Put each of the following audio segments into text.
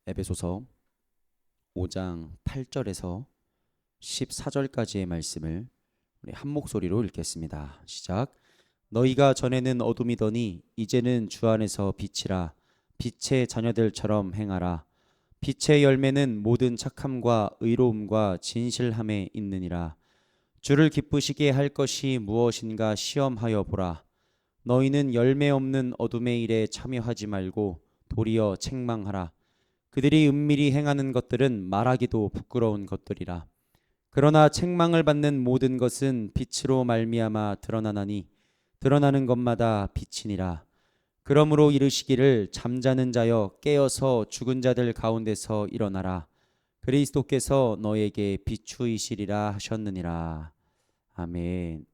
에베소서 5장 8절에서 14절까지의 말씀을 우리 한 목소리로 읽겠습니다. 시작. 너희가 전에는 어둠이더니 이제는 주 안에서 빛이라. 빛의 자녀들처럼 행하라. 빛의 열매는 모든 착함과 의로움과 진실함에 있느니라. 주를 기쁘시게 할 것이 무엇인가 시험하여 보라. 너희는 열매 없는 어둠의 일에 참여하지 말고 도리어 책망하라. 그들이 은밀히 행하는 것들은 말하기도 부끄러운 것들이라. 그러나 책망을 받는 모든 것은 빛으로 말미암아 드러나나니 드러나는 것마다 빛이니라. 그러므로 이르시기를 잠자는 자여 깨어서 죽은 자들 가운데서 일어나라. 그리스도께서 너에게 비추이시리라 하셨느니라. 아멘.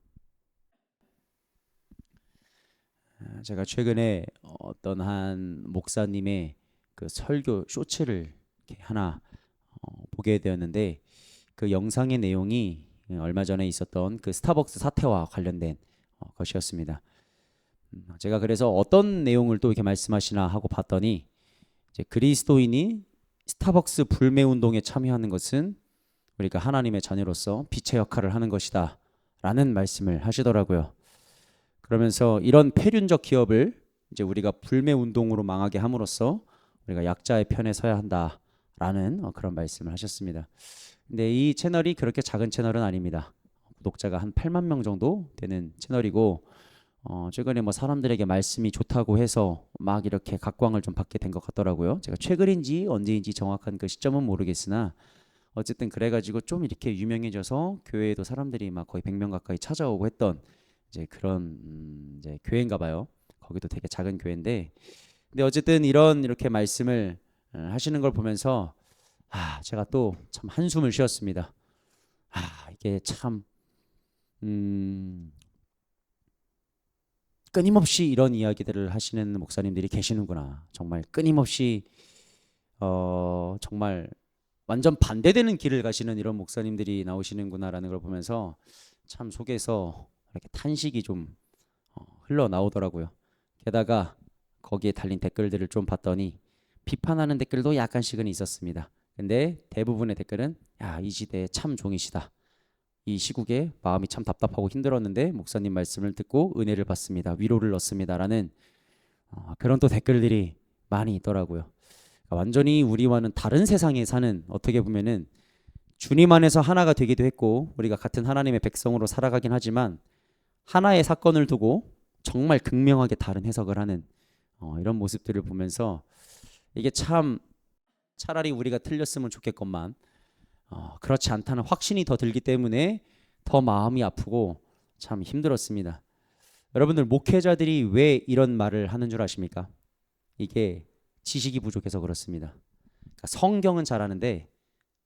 제가 최근에 어떤 한 목사님의 그 설교 쇼츠를 이렇게 하나 보게 되었는데, 그 영상의 내용이 얼마 전에 있었던 그 스타벅스 사태와 관련된 것이었습니다. 제가 그래서 어떤 내용을 또 이렇게 말씀하시나 하고 봤더니, 이제 그리스도인이 스타벅스 불매 운동에 참여하는 것은 우리가 하나님의 자녀로서 빛의 역할을 하는 것이다 라는 말씀을 하시더라고요. 그러면서 이런 폐륜적 기업을 이제 우리가 불매 운동으로 망하게 함으로써 우리가 약자의 편에 서야 한다라는 그런 말씀을 하셨습니다. 근데 이 채널이 그렇게 작은 채널은 아닙니다. 구독자가 한 8만 명 정도 되는 채널이고, 최근에 뭐 사람들에게 말씀이 좋다고 해서 막 이렇게 각광을 좀 받게 된 것 같더라고요. 제가 최근인지 언제인지 정확한 그 시점은 모르겠으나 어쨌든 그래가지고 좀 이렇게 유명해져서 교회에도 사람들이 막 거의 100명 가까이 찾아오고 했던 이제 그런 이제 교회인가 봐요. 거기도 되게 작은 교회인데, 근데 어쨌든 이렇게 말씀을 하시는 걸 보면서 제가 또 참 한숨을 쉬었습니다. 이게 참 끊임없이 이런 이야기들을 하시는 목사님들이 계시는구나. 정말 끊임없이 정말 완전 반대되는 길을 가시는 이런 목사님들이 나오시는구나라는 걸 보면서 참 속에서 이렇게 탄식이 좀 흘러나오더라고요. 게다가 거기에 달린 댓글들을 좀 봤더니 비판하는 댓글도 약간씩은 있었습니다. 근데 대부분의 댓글은 이 시대에 참 종이시다. 이 시국에 마음이 참 답답하고 힘들었는데 목사님 말씀을 듣고 은혜를 받습니다. 위로를 얻습니다. 라는 그런 또 댓글들이 많이 있더라고요. 그러니까 완전히 우리와는 다른 세상에 사는, 어떻게 보면은 주님 안에서 하나가 되기도 했고 우리가 같은 하나님의 백성으로 살아가긴 하지만 하나의 사건을 두고 정말 극명하게 다른 해석을 하는 이런 모습들을 보면서 이게 참 차라리 우리가 틀렸으면 좋겠건만 그렇지 않다는 확신이 더 들기 때문에 더 마음이 아프고 참 힘들었습니다. 여러분들, 목회자들이 왜 이런 말을 하는 줄 아십니까? 이게 지식이 부족해서 그렇습니다. 그러니까 성경은 잘 아는데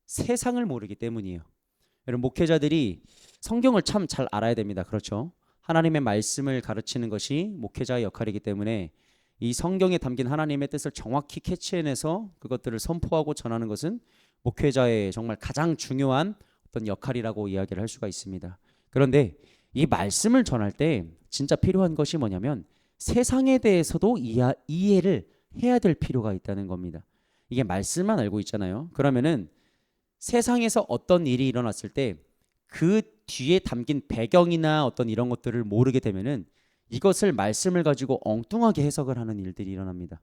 세상을 모르기 때문이에요. 여러분, 목회자들이 성경을 참 잘 알아야 됩니다. 그렇죠? 하나님의 말씀을 가르치는 것이 목회자의 역할이기 때문에 이 성경에 담긴 하나님의 뜻을 정확히 캐치해내서 그것들을 선포하고 전하는 것은 목회자의 정말 가장 중요한 어떤 역할이라고 이야기를 할 수가 있습니다. 그런데 이 말씀을 전할 때 진짜 필요한 것이 뭐냐면 세상에 대해서도 이해를 해야 될 필요가 있다는 겁니다. 이게 말씀만 알고 있잖아요. 그러면은 세상에서 어떤 일이 일어났을 때 그 뒤에 담긴 배경이나 어떤 이런 것들을 모르게 되면은 이것을 말씀을 가지고 엉뚱하게 해석을 하는 일들이 일어납니다.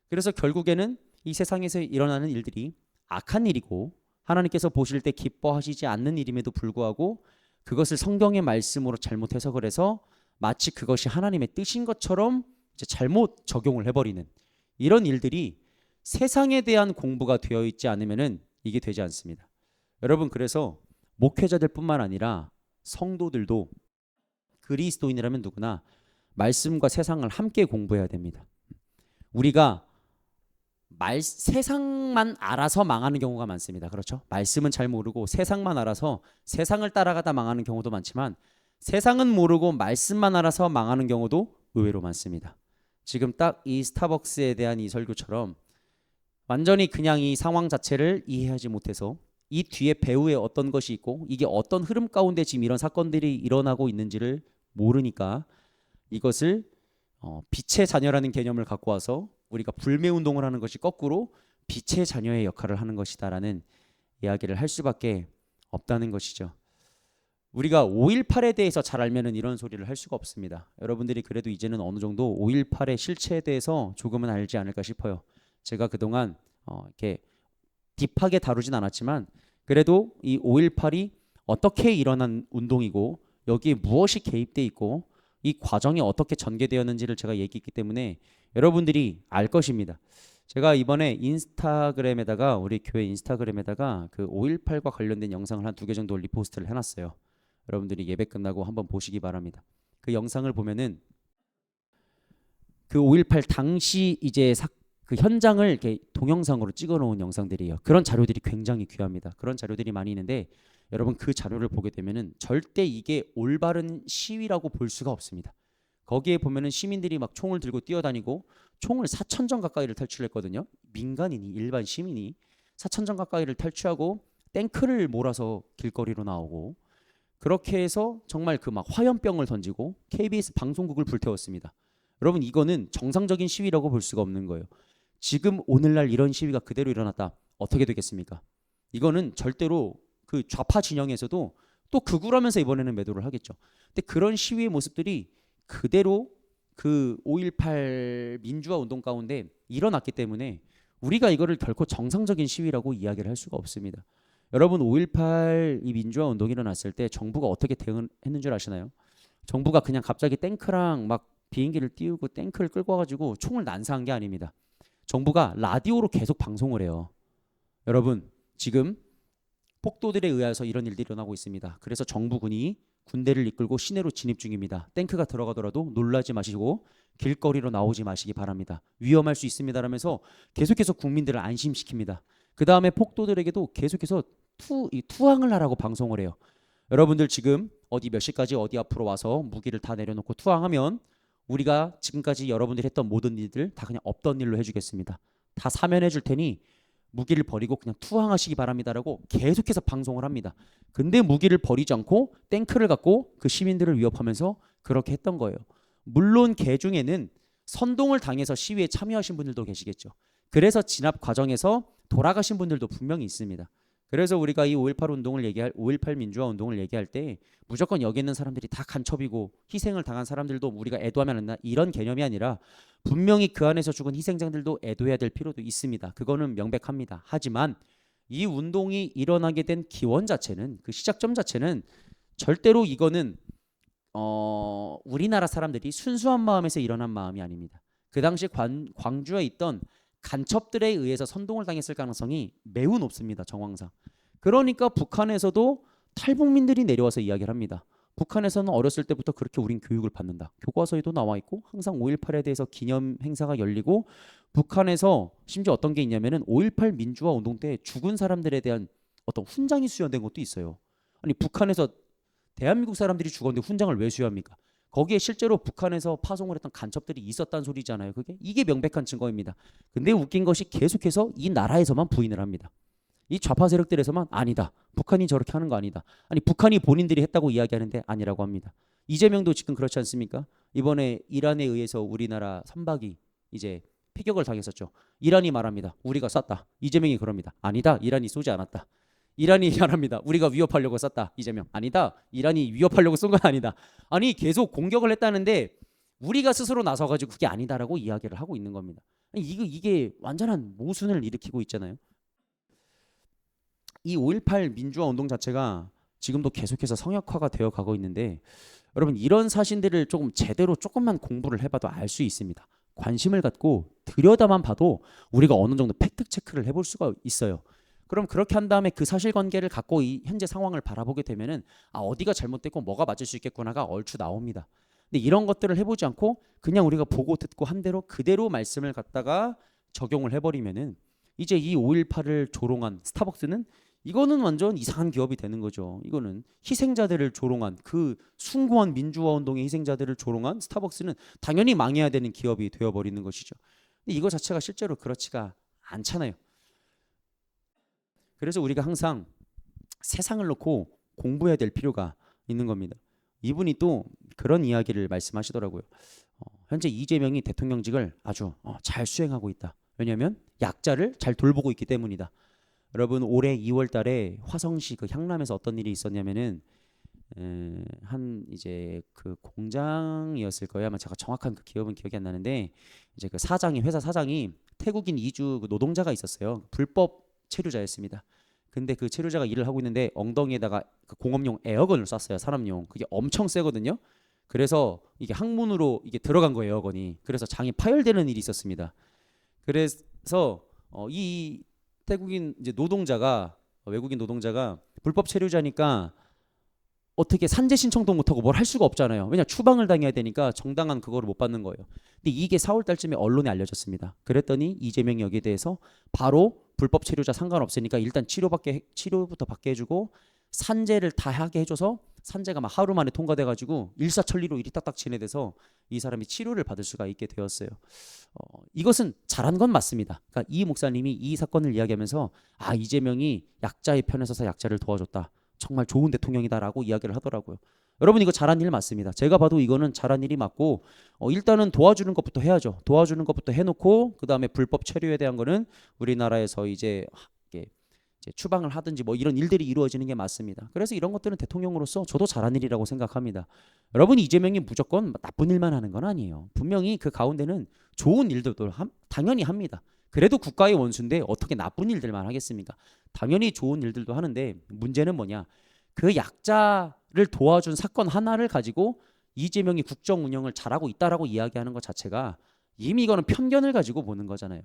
그래서 결국에는 이 세상에서 일어나는 일들이 악한 일이고 하나님께서 보실 때 기뻐하시지 않는 일임에도 불구하고 그것을 성경의 말씀으로 잘못 해석을 해서 마치 그것이 하나님의 뜻인 것처럼 이제 잘못 적용을 해버리는 이런 일들이 세상에 대한 공부가 되어 있지 않으면은 이게 되지 않습니다. 여러분, 그래서 목회자들뿐만 아니라 성도들도 그리스도인이라면 누구나 말씀과 세상을 함께 공부해야 됩니다. 우리가 세상만 알아서 망하는 경우가 많습니다. 그렇죠? 말씀은 잘 모르고 세상만 알아서 세상을 따라가다 망하는 경우도 많지만 세상은 모르고 말씀만 알아서 망하는 경우도 의외로 많습니다. 지금 딱 이 스타벅스에 대한 이 설교처럼 완전히 그냥 이 상황 자체를 이해하지 못해서 이 뒤에 배후에 어떤 것이 있고 이게 어떤 흐름 가운데 지금 이런 사건들이 일어나고 있는지를 모르니까 이것을 빛의 자녀라는 개념을 갖고 와서 우리가 불매 운동을 하는 것이 거꾸로 빛의 자녀의 역할을 하는 것이다라는 이야기를 할 수밖에 없다는 것이죠. 우리가 5.18에 대해서 잘 알면은 이런 소리를 할 수가 없습니다. 여러분들이 그래도 이제는 어느 정도 5.18의 실체에 대해서 조금은 알지 않을까 싶어요. 제가 그동안 이렇게 딥하게 다루진 않았지만 그래도 이 5.18이 어떻게 일어난 운동이고 여기에 무엇이 개입돼 있고 이 과정이 어떻게 전개되었는지를 제가 얘기했기 때문에 여러분들이 알 것입니다. 제가 이번에 인스타그램에다가 우리 교회 인스타그램에다가 그 5.18과 관련된 영상을 한 2개 정도 리포스트를 해놨어요. 여러분들이 예배 끝나고 한번 보시기 바랍니다. 그 영상을 보면은 그 5.18 당시 이제 그 현장을 이렇게 동영상으로 찍어놓은 영상들이에요. 그런 자료들이 굉장히 귀합니다. 그런 자료들이 많이 있는데 여러분 그 자료를 보게 되면은 절대 이게 올바른 시위라고 볼 수가 없습니다. 거기에 보면은 시민들이 막 총을 들고 뛰어다니고 총을 4,000정 가까이를 탈출했거든요. 민간인이 일반 시민이 4,000정 가까이를 탈취하고 탱크를 몰아서 길거리로 나오고 그렇게 해서 정말 그 막 화염병을 던지고 KBS 방송국을 불태웠습니다. 여러분 이거는 정상적인 시위라고 볼 수가 없는 거예요. 지금 오늘날 이런 시위가 그대로 일어났다. 어떻게 되겠습니까? 이거는 절대로 그 좌파 진영에서도 또 극우라면서 이번에는 매도를 하겠죠. 근데 그런 시위의 모습들이 그대로 그 5.18 민주화 운동 가운데 일어났기 때문에 우리가 이거를 결코 정상적인 시위라고 이야기를 할 수가 없습니다. 여러분 5.18 이 민주화 운동이 일어났을 때 정부가 어떻게 대응했는 줄 아시나요? 정부가 그냥 갑자기 탱크랑 막 비행기를 띄우고 탱크를 끌고 와가지고 총을 난사한 게 아닙니다. 정부가 라디오로 계속 방송을 해요. 여러분 지금 폭도들에 의해서 이런 일들이 일어나고 있습니다. 그래서 정부군이 군대를 이끌고 시내로 진입 중입니다. 탱크가 들어가더라도 놀라지 마시고 길거리로 나오지 마시기 바랍니다. 위험할 수 있습니다라면서 계속해서 국민들을 안심시킵니다. 그 다음에 폭도들에게도 계속해서 투항을 하라고 방송을 해요. 여러분들 지금 어디 몇 시까지 어디 앞으로 와서 무기를 다 내려놓고 투항하면 우리가 지금까지 여러분들이 했던 모든 일들 다 그냥 없던 일로 해주겠습니다. 다 사면해 줄 테니 무기를 버리고 그냥 투항하시기 바랍니다라고 계속해서 방송을 합니다. 근데 무기를 버리지 않고 탱크를 갖고 그 시민들을 위협하면서 그렇게 했던 거예요. 물론 개 중에는 선동을 당해서 시위에 참여하신 분들도 계시겠죠. 그래서 진압 과정에서 돌아가신 분들도 분명히 있습니다. 그래서 우리가 이 5.18 운동을 얘기할 5.18 민주화 운동을 얘기할 때 무조건 여기 있는 사람들이 다 간첩이고 희생을 당한 사람들도 우리가 애도하면 안 된다 이런 개념이 아니라 분명히 그 안에서 죽은 희생자들도 애도해야 될 필요도 있습니다. 그거는 명백합니다. 하지만 이 운동이 일어나게 된 기원 자체는 그 시작점 자체는 절대로 이거는 우리나라 사람들이 순수한 마음에서 일어난 마음이 아닙니다. 그 당시 광주에 있던 간첩들에 의해서 선동을 당했을 가능성이 매우 높습니다. 정황상. 그러니까 북한에서도 탈북민들이 내려와서 이야기를 합니다. 북한에서는 어렸을 때부터 그렇게 우린 교육을 받는다. 교과서에도 나와 있고 항상 5.18에 대해서 기념 행사가 열리고 북한에서 심지어 어떤 게 있냐면은 5.18 민주화 운동 때 죽은 사람들에 대한 어떤 훈장이 수여된 것도 있어요. 아니 북한에서 대한민국 사람들이 죽었는데 훈장을 왜 수여합니까? 거기에 실제로 북한에서 파송을 했던 간첩들이 있었다는 소리잖아요. 이게 명백한 증거입니다. 근데 웃긴 것이 계속해서 이 나라에서만 부인을 합니다. 이 좌파 세력들에서만 아니다. 북한이 저렇게 하는 거 아니다. 아니 북한이 본인들이 했다고 이야기하는데 아니라고 합니다. 이재명도 지금 그렇지 않습니까? 이번에 이란에 의해서 우리나라 선박이 이제 피격을 당했었죠. 이란이 말합니다. 우리가 쐈다. 이재명이 그럽니다. 아니다. 이란이 쏘지 않았다. 이란이 말합니다. 우리가 위협하려고 쐈다. 이재명. 아니다. 이란이 위협하려고 쏜 건 아니다. 아니 계속 공격을 했다는데 우리가 스스로 나서가지고 그게 아니다라고 이야기를 하고 있는 겁니다. 아니, 이게 완전한 모순을 일으키고 있잖아요. 이 5.18 민주화 운동 자체가 지금도 계속해서 성역화가 되어 가고 있는데 여러분 이런 사실들을 조금 제대로 조금만 공부를 해봐도 알 수 있습니다. 관심을 갖고 들여다만 봐도 우리가 어느 정도 팩트 체크를 해볼 수가 있어요. 그럼 그렇게 한 다음에 그 사실관계를 갖고 이 현재 상황을 바라보게 되면은 어디가 잘못됐고 뭐가 맞을 수 있겠구나가 얼추 나옵니다. 근데 이런 것들을 해보지 않고 그냥 우리가 보고 듣고 한 대로 그대로 말씀을 갖다가 적용을 해버리면은 이제 이 5.18을 조롱한 스타벅스는 이거는 완전 이상한 기업이 되는 거죠. 이거는 희생자들을 조롱한 그 숭고한 민주화 운동의 희생자들을 조롱한 스타벅스는 당연히 망해야 되는 기업이 되어버리는 것이죠. 근데 이거 자체가 실제로 그렇지가 않잖아요. 그래서 우리가 항상 세상을 놓고 공부해야 될 필요가 있는 겁니다. 이분이 또 그런 이야기를 말씀하시더라고요. 현재 이재명이 대통령직을 아주 잘 수행하고 있다. 왜냐하면 약자를 잘 돌보고 있기 때문이다. 여러분 올해 2월 달에 화성시 그 향남에서 어떤 일이 있었냐면은 한 이제 그 공장이었을 거예요. 아마 제가 정확한 그 기업은 기억이 안 나는데 이제 그 사장이 회사 사장이 태국인 이주 그 노동자가 있었어요. 불법 체류자였습니다. 근데 그 체류자가 일을 하고 있는데 엉덩이에다가 그 공업용 에어건을 쐈어요. 산업용. 그게 엄청 세거든요. 그래서 이게 항문으로 이게 들어간 거예요, 에어건이. 그래서 장이 파열되는 일이 있었습니다. 그래서 이 태국인 이제 노동자가 외국인 노동자가 불법 체류자니까 어떻게 산재 신청도 못하고 뭘 할 수가 없잖아요. 왜냐 추방을 당해야 되니까 정당한 그거를 못 받는 거예요. 근데 이게 4월 달쯤에 언론에 알려졌습니다. 그랬더니 이재명이 여기에 대해서 바로 불법 체류자 상관없으니까 일단 치료부터 받게 해주고 산재를 다 하게 해줘서 산재가 막 하루 만에 통과돼가지고 일사천리로 일이 딱딱 진행돼서 이 사람이 치료를 받을 수가 있게 되었어요. 이것은 잘한 건 맞습니다. 그러니까 이 목사님이 이 사건을 이야기하면서 아 이재명이 약자의 편에 서서 약자를 도와줬다. 정말 좋은 대통령이다라고 이야기를 하더라고요. 여러분 이거 잘한 일 맞습니다. 제가 봐도 이거는 잘한 일이 맞고 일단은 도와주는 것부터 해야죠. 도와주는 것부터 해놓고 그 다음에 불법 체류에 대한 거는 우리나라에서 이제 추방을 하든지 뭐 이런 일들이 이루어지는 게 맞습니다. 그래서 이런 것들은 대통령으로서 저도 잘한 일이라고 생각합니다. 여러분 이재명이 무조건 나쁜 일만 하는 건 아니에요. 분명히 그 가운데는 좋은 일들도 당연히 합니다. 그래도 국가의 원수인데 어떻게 나쁜 일들만 하겠습니까? 당연히 좋은 일들도 하는데 문제는 뭐냐? 그 약자를 도와준 사건 하나를 가지고 이재명이 국정 운영을 잘하고 있다라고 이야기하는 것 자체가 이미 이거는 편견을 가지고 보는 거잖아요.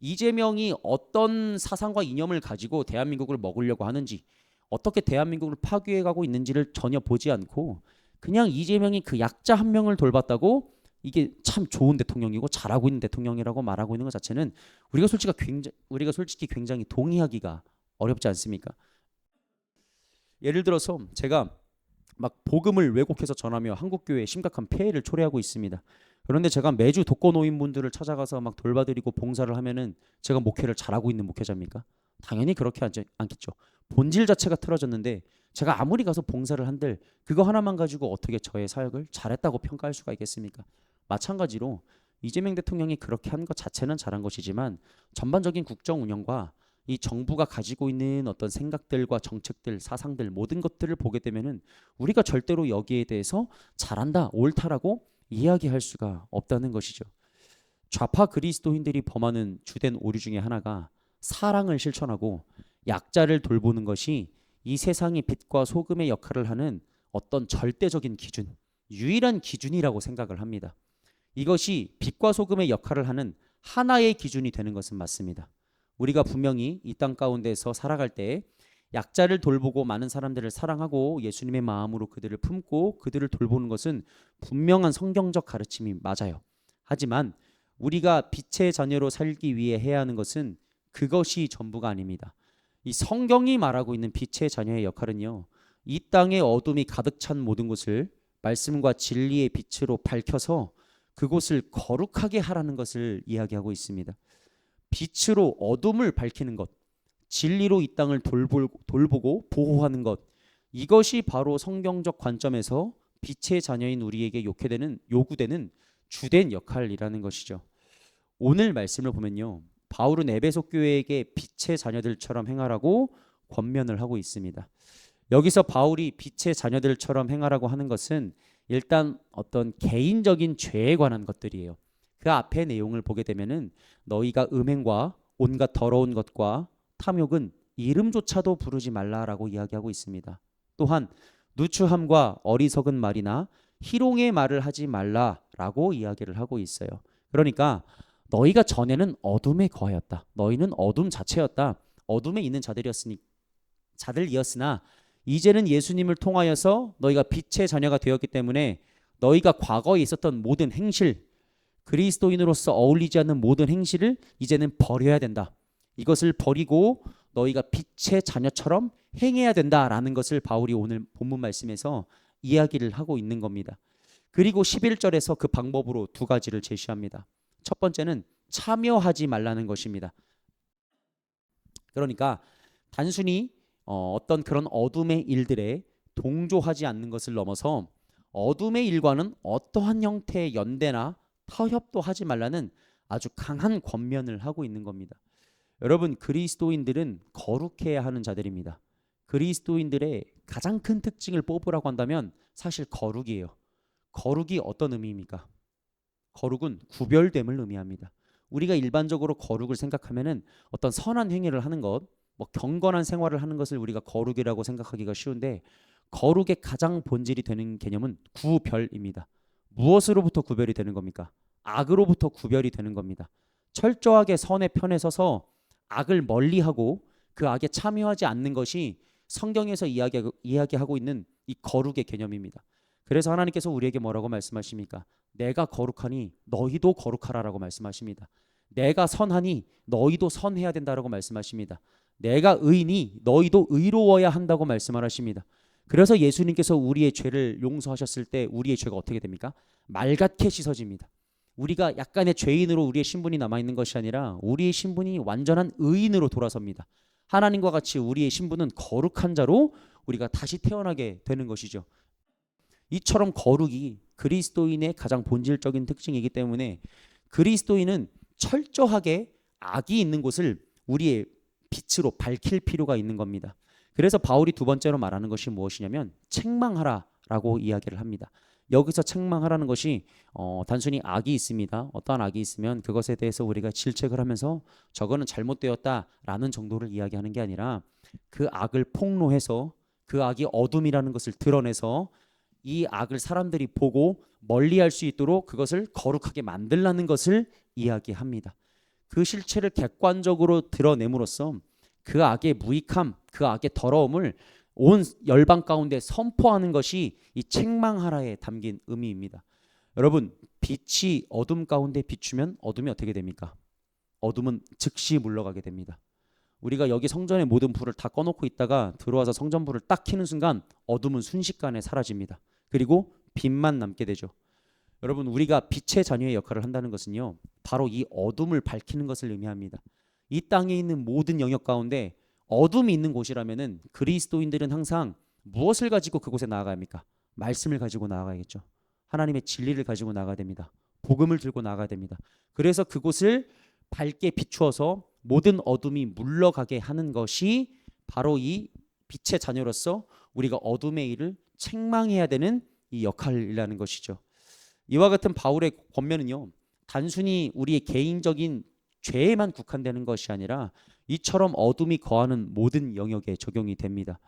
이재명이 어떤 사상과 이념을 가지고 대한민국을 먹으려고 하는지 어떻게 대한민국을 파괴해가고 있는지를 전혀 보지 않고 그냥 이재명이 그 약자 한 명을 돌봤다고 이게 참 좋은 대통령이고 잘하고 있는 대통령이라고 말하고 있는 것 자체는 우리가 솔직히 굉장히 동의하기가 어렵지 않습니까? 예를 들어서 제가 막 복음을 왜곡해서 전하며 한국교회에 심각한 폐해를 초래하고 있습니다. 그런데 제가 매주 독거노인분들을 찾아가서 막 돌봐드리고 봉사를 하면은 제가 목회를 잘하고 있는 목회자입니까? 당연히 그렇게 하지 않겠죠. 본질 자체가 틀어졌는데 제가 아무리 가서 봉사를 한들 그거 하나만 가지고 어떻게 저의 사역을 잘했다고 평가할 수가 있겠습니까? 마찬가지로 이재명 대통령이 그렇게 한 것 자체는 잘한 것이지만 전반적인 국정 운영과 이 정부가 가지고 있는 어떤 생각들과 정책들, 사상들 모든 것들을 보게 되면은 우리가 절대로 여기에 대해서 잘한다, 옳다라고 이야기할 수가 없다는 것이죠. 좌파 그리스도인들이 범하는 주된 오류 중에 하나가 사랑을 실천하고 약자를 돌보는 것이 이 세상의 빛과 소금의 역할을 하는 어떤 절대적인 기준, 유일한 기준이라고 생각을 합니다. 이것이 빛과 소금의 역할을 하는 하나의 기준이 되는 것은 맞습니다. 우리가 분명히 이 땅 가운데서 살아갈 때 약자를 돌보고 많은 사람들을 사랑하고 예수님의 마음으로 그들을 품고 그들을 돌보는 것은 분명한 성경적 가르침이 맞아요. 하지만 우리가 빛의 자녀로 살기 위해 해야 하는 것은 그것이 전부가 아닙니다. 이 성경이 말하고 있는 빛의 자녀의 역할은요, 이 땅에 어둠이 가득 찬 모든 곳을 말씀과 진리의 빛으로 밝혀서 그곳을 거룩하게 하라는 것을 이야기하고 있습니다. 빛으로 어둠을 밝히는 것, 진리로 이 땅을 돌보고 보호하는 것, 이것이 바로 성경적 관점에서 빛의 자녀인 우리에게 요구되는 주된 역할이라는 것이죠. 오늘 말씀을 보면요, 바울은 에베소 교회에게 빛의 자녀들처럼 행하라고 권면을 하고 있습니다. 여기서 바울이 빛의 자녀들처럼 행하라고 하는 것은 일단 어떤 개인적인 죄에 관한 것들이에요. 그 앞의 내용을 보게 되면은 너희가 음행과 온갖 더러운 것과 탐욕은 이름조차도 부르지 말라라고 이야기하고 있습니다. 또한 누추함과 어리석은 말이나 희롱의 말을 하지 말라라고 이야기를 하고 있어요. 그러니까 너희가 전에는 어둠에 거하였다. 너희는 어둠 자체였다. 어둠에 있는 자들이었으나 이제는 예수님을 통하여서 너희가 빛의 자녀가 되었기 때문에 너희가 과거에 있었던 모든 행실, 그리스도인으로서 어울리지 않는 모든 행실을 이제는 버려야 된다. 이것을 버리고 너희가 빛의 자녀처럼 행해야 된다라는 것을 바울이 오늘 본문 말씀에서 이야기를 하고 있는 겁니다. 그리고 11절에서 그 방법으로 두 가지를 제시합니다. 첫 번째는 참여하지 말라는 것입니다. 그러니까 단순히 어떤 그런 어둠의 일들에 동조하지 않는 것을 넘어서 어둠의 일과는 어떠한 형태의 연대나 타협도 하지 말라는 아주 강한 권면을 하고 있는 겁니다. 여러분, 그리스도인들은 거룩해야 하는 자들입니다. 그리스도인들의 가장 큰 특징을 뽑으라고 한다면 사실 거룩이에요. 거룩이 어떤 의미입니까? 거룩은 구별됨을 의미합니다. 우리가 일반적으로 거룩을 생각하면은 어떤 선한 행위를 하는 것, 뭐 경건한 생활을 하는 것을 우리가 거룩이라고 생각하기가 쉬운데, 거룩의 가장 본질이 되는 개념은 구별입니다. 무엇으로부터 구별이 되는 겁니까? 악으로부터 구별이 되는 겁니다. 철저하게 선의 편에 서서 악을 멀리하고 그 악에 참여하지 않는 것이 성경에서 이야기하고 있는 이 거룩의 개념입니다. 그래서 하나님께서 우리에게 뭐라고 말씀하십니까? 내가 거룩하니 너희도 거룩하라라고 말씀하십니다. 내가 선하니 너희도 선해야 된다라고 말씀하십니다. 내가 의니 너희도 의로워야 한다고 말씀을 하십니다. 그래서 예수님께서 우리의 죄를 용서하셨을 때 우리의 죄가 어떻게 됩니까? 맑게 씻어집니다. 우리가 약간의 죄인으로 우리의 신분이 남아있는 것이 아니라 우리의 신분이 완전한 의인으로 돌아섭니다. 하나님과 같이 우리의 신분은 거룩한 자로 우리가 다시 태어나게 되는 것이죠. 이처럼 거룩이 그리스도인의 가장 본질적인 특징이기 때문에 그리스도인은 철저하게 악이 있는 곳을 우리의 빛으로 밝힐 필요가 있는 겁니다. 그래서 바울이 두 번째로 말하는 것이 무엇이냐면 책망하라라고 이야기를 합니다. 여기서 책망하라는 것이 단순히 악이 있습니다. 어떠한 악이 있으면 그것에 대해서 우리가 질책을 하면서 저거는 잘못되었다라는 정도를 이야기하는 게 아니라 그 악을 폭로해서 그 악이 어둠이라는 것을 드러내서 이 악을 사람들이 보고 멀리할 수 있도록 그것을 거룩하게 만들라는 것을 이야기합니다. 그 실체를 객관적으로 드러냄으로써 그 악의 무익함, 그 악의 더러움을 온 열방 가운데 선포하는 것이 이 책망하라에 담긴 의미입니다. 여러분, 빛이 어둠 가운데 비추면 어둠이 어떻게 됩니까? 어둠은 즉시 물러가게 됩니다. 우리가 여기 성전의 모든 불을 다 꺼놓고 있다가 들어와서 성전불을 딱 켜는 순간 어둠은 순식간에 사라집니다. 그리고 빛만 남게 되죠. 여러분, 우리가 빛의 자녀의 역할을 한다는 것은요, 바로 이 어둠을 밝히는 것을 의미합니다. 이 땅에 있는 모든 영역 가운데 어둠이 있는 곳이라면은 그리스도인들은 항상 무엇을 가지고 그곳에 나아가야 합니까? 말씀을 가지고 나아가야겠죠. 하나님의 진리를 가지고 나아가야 됩니다. 복음을 들고 나아가야 됩니다. 그래서 그곳을 밝게 비추어서 모든 어둠이 물러가게 하는 것이 바로 이 빛의 자녀로서 우리가 어둠의 일을 책망해야 되는 이 역할이라는 것이죠. 이와 같은 바울의 권면은요, 단순히 우리의 개인적인 죄에만 국한되는 것이 아니라 이처럼 어둠이 거하는 모든 영역에 적용이 됩니다.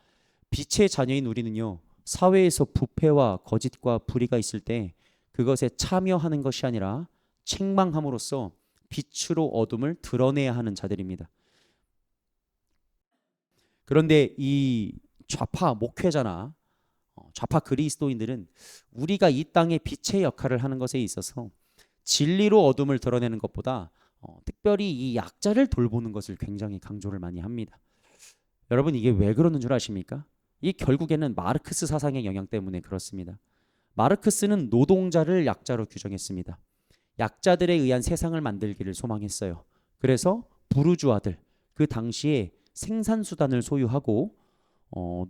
빛의 자녀인 우리는요, 사회에서 부패와 거짓과 불의가 있을 때 그것에 참여하는 것이 아니라 책망함으로써 빛으로 어둠을 드러내야 하는 자들입니다. 그런데 이 좌파 목회자나 좌파 그리스도인들은 우리가 이 땅에 빛의 역할을 하는 것에 있어서 진리로 어둠을 드러내는 것보다 특별히 이 약자를 돌보는 것을 굉장히 강조를 많이 합니다. 여러분, 이게 왜 그러는 줄 아십니까? 이 결국에는 마르크스 사상의 영향 때문에 그렇습니다. 마르크스는 노동자를 약자로 규정했습니다. 약자들에 의한 세상을 만들기를 소망했어요. 그래서 부르주아들, 그 당시에 생산수단을 소유하고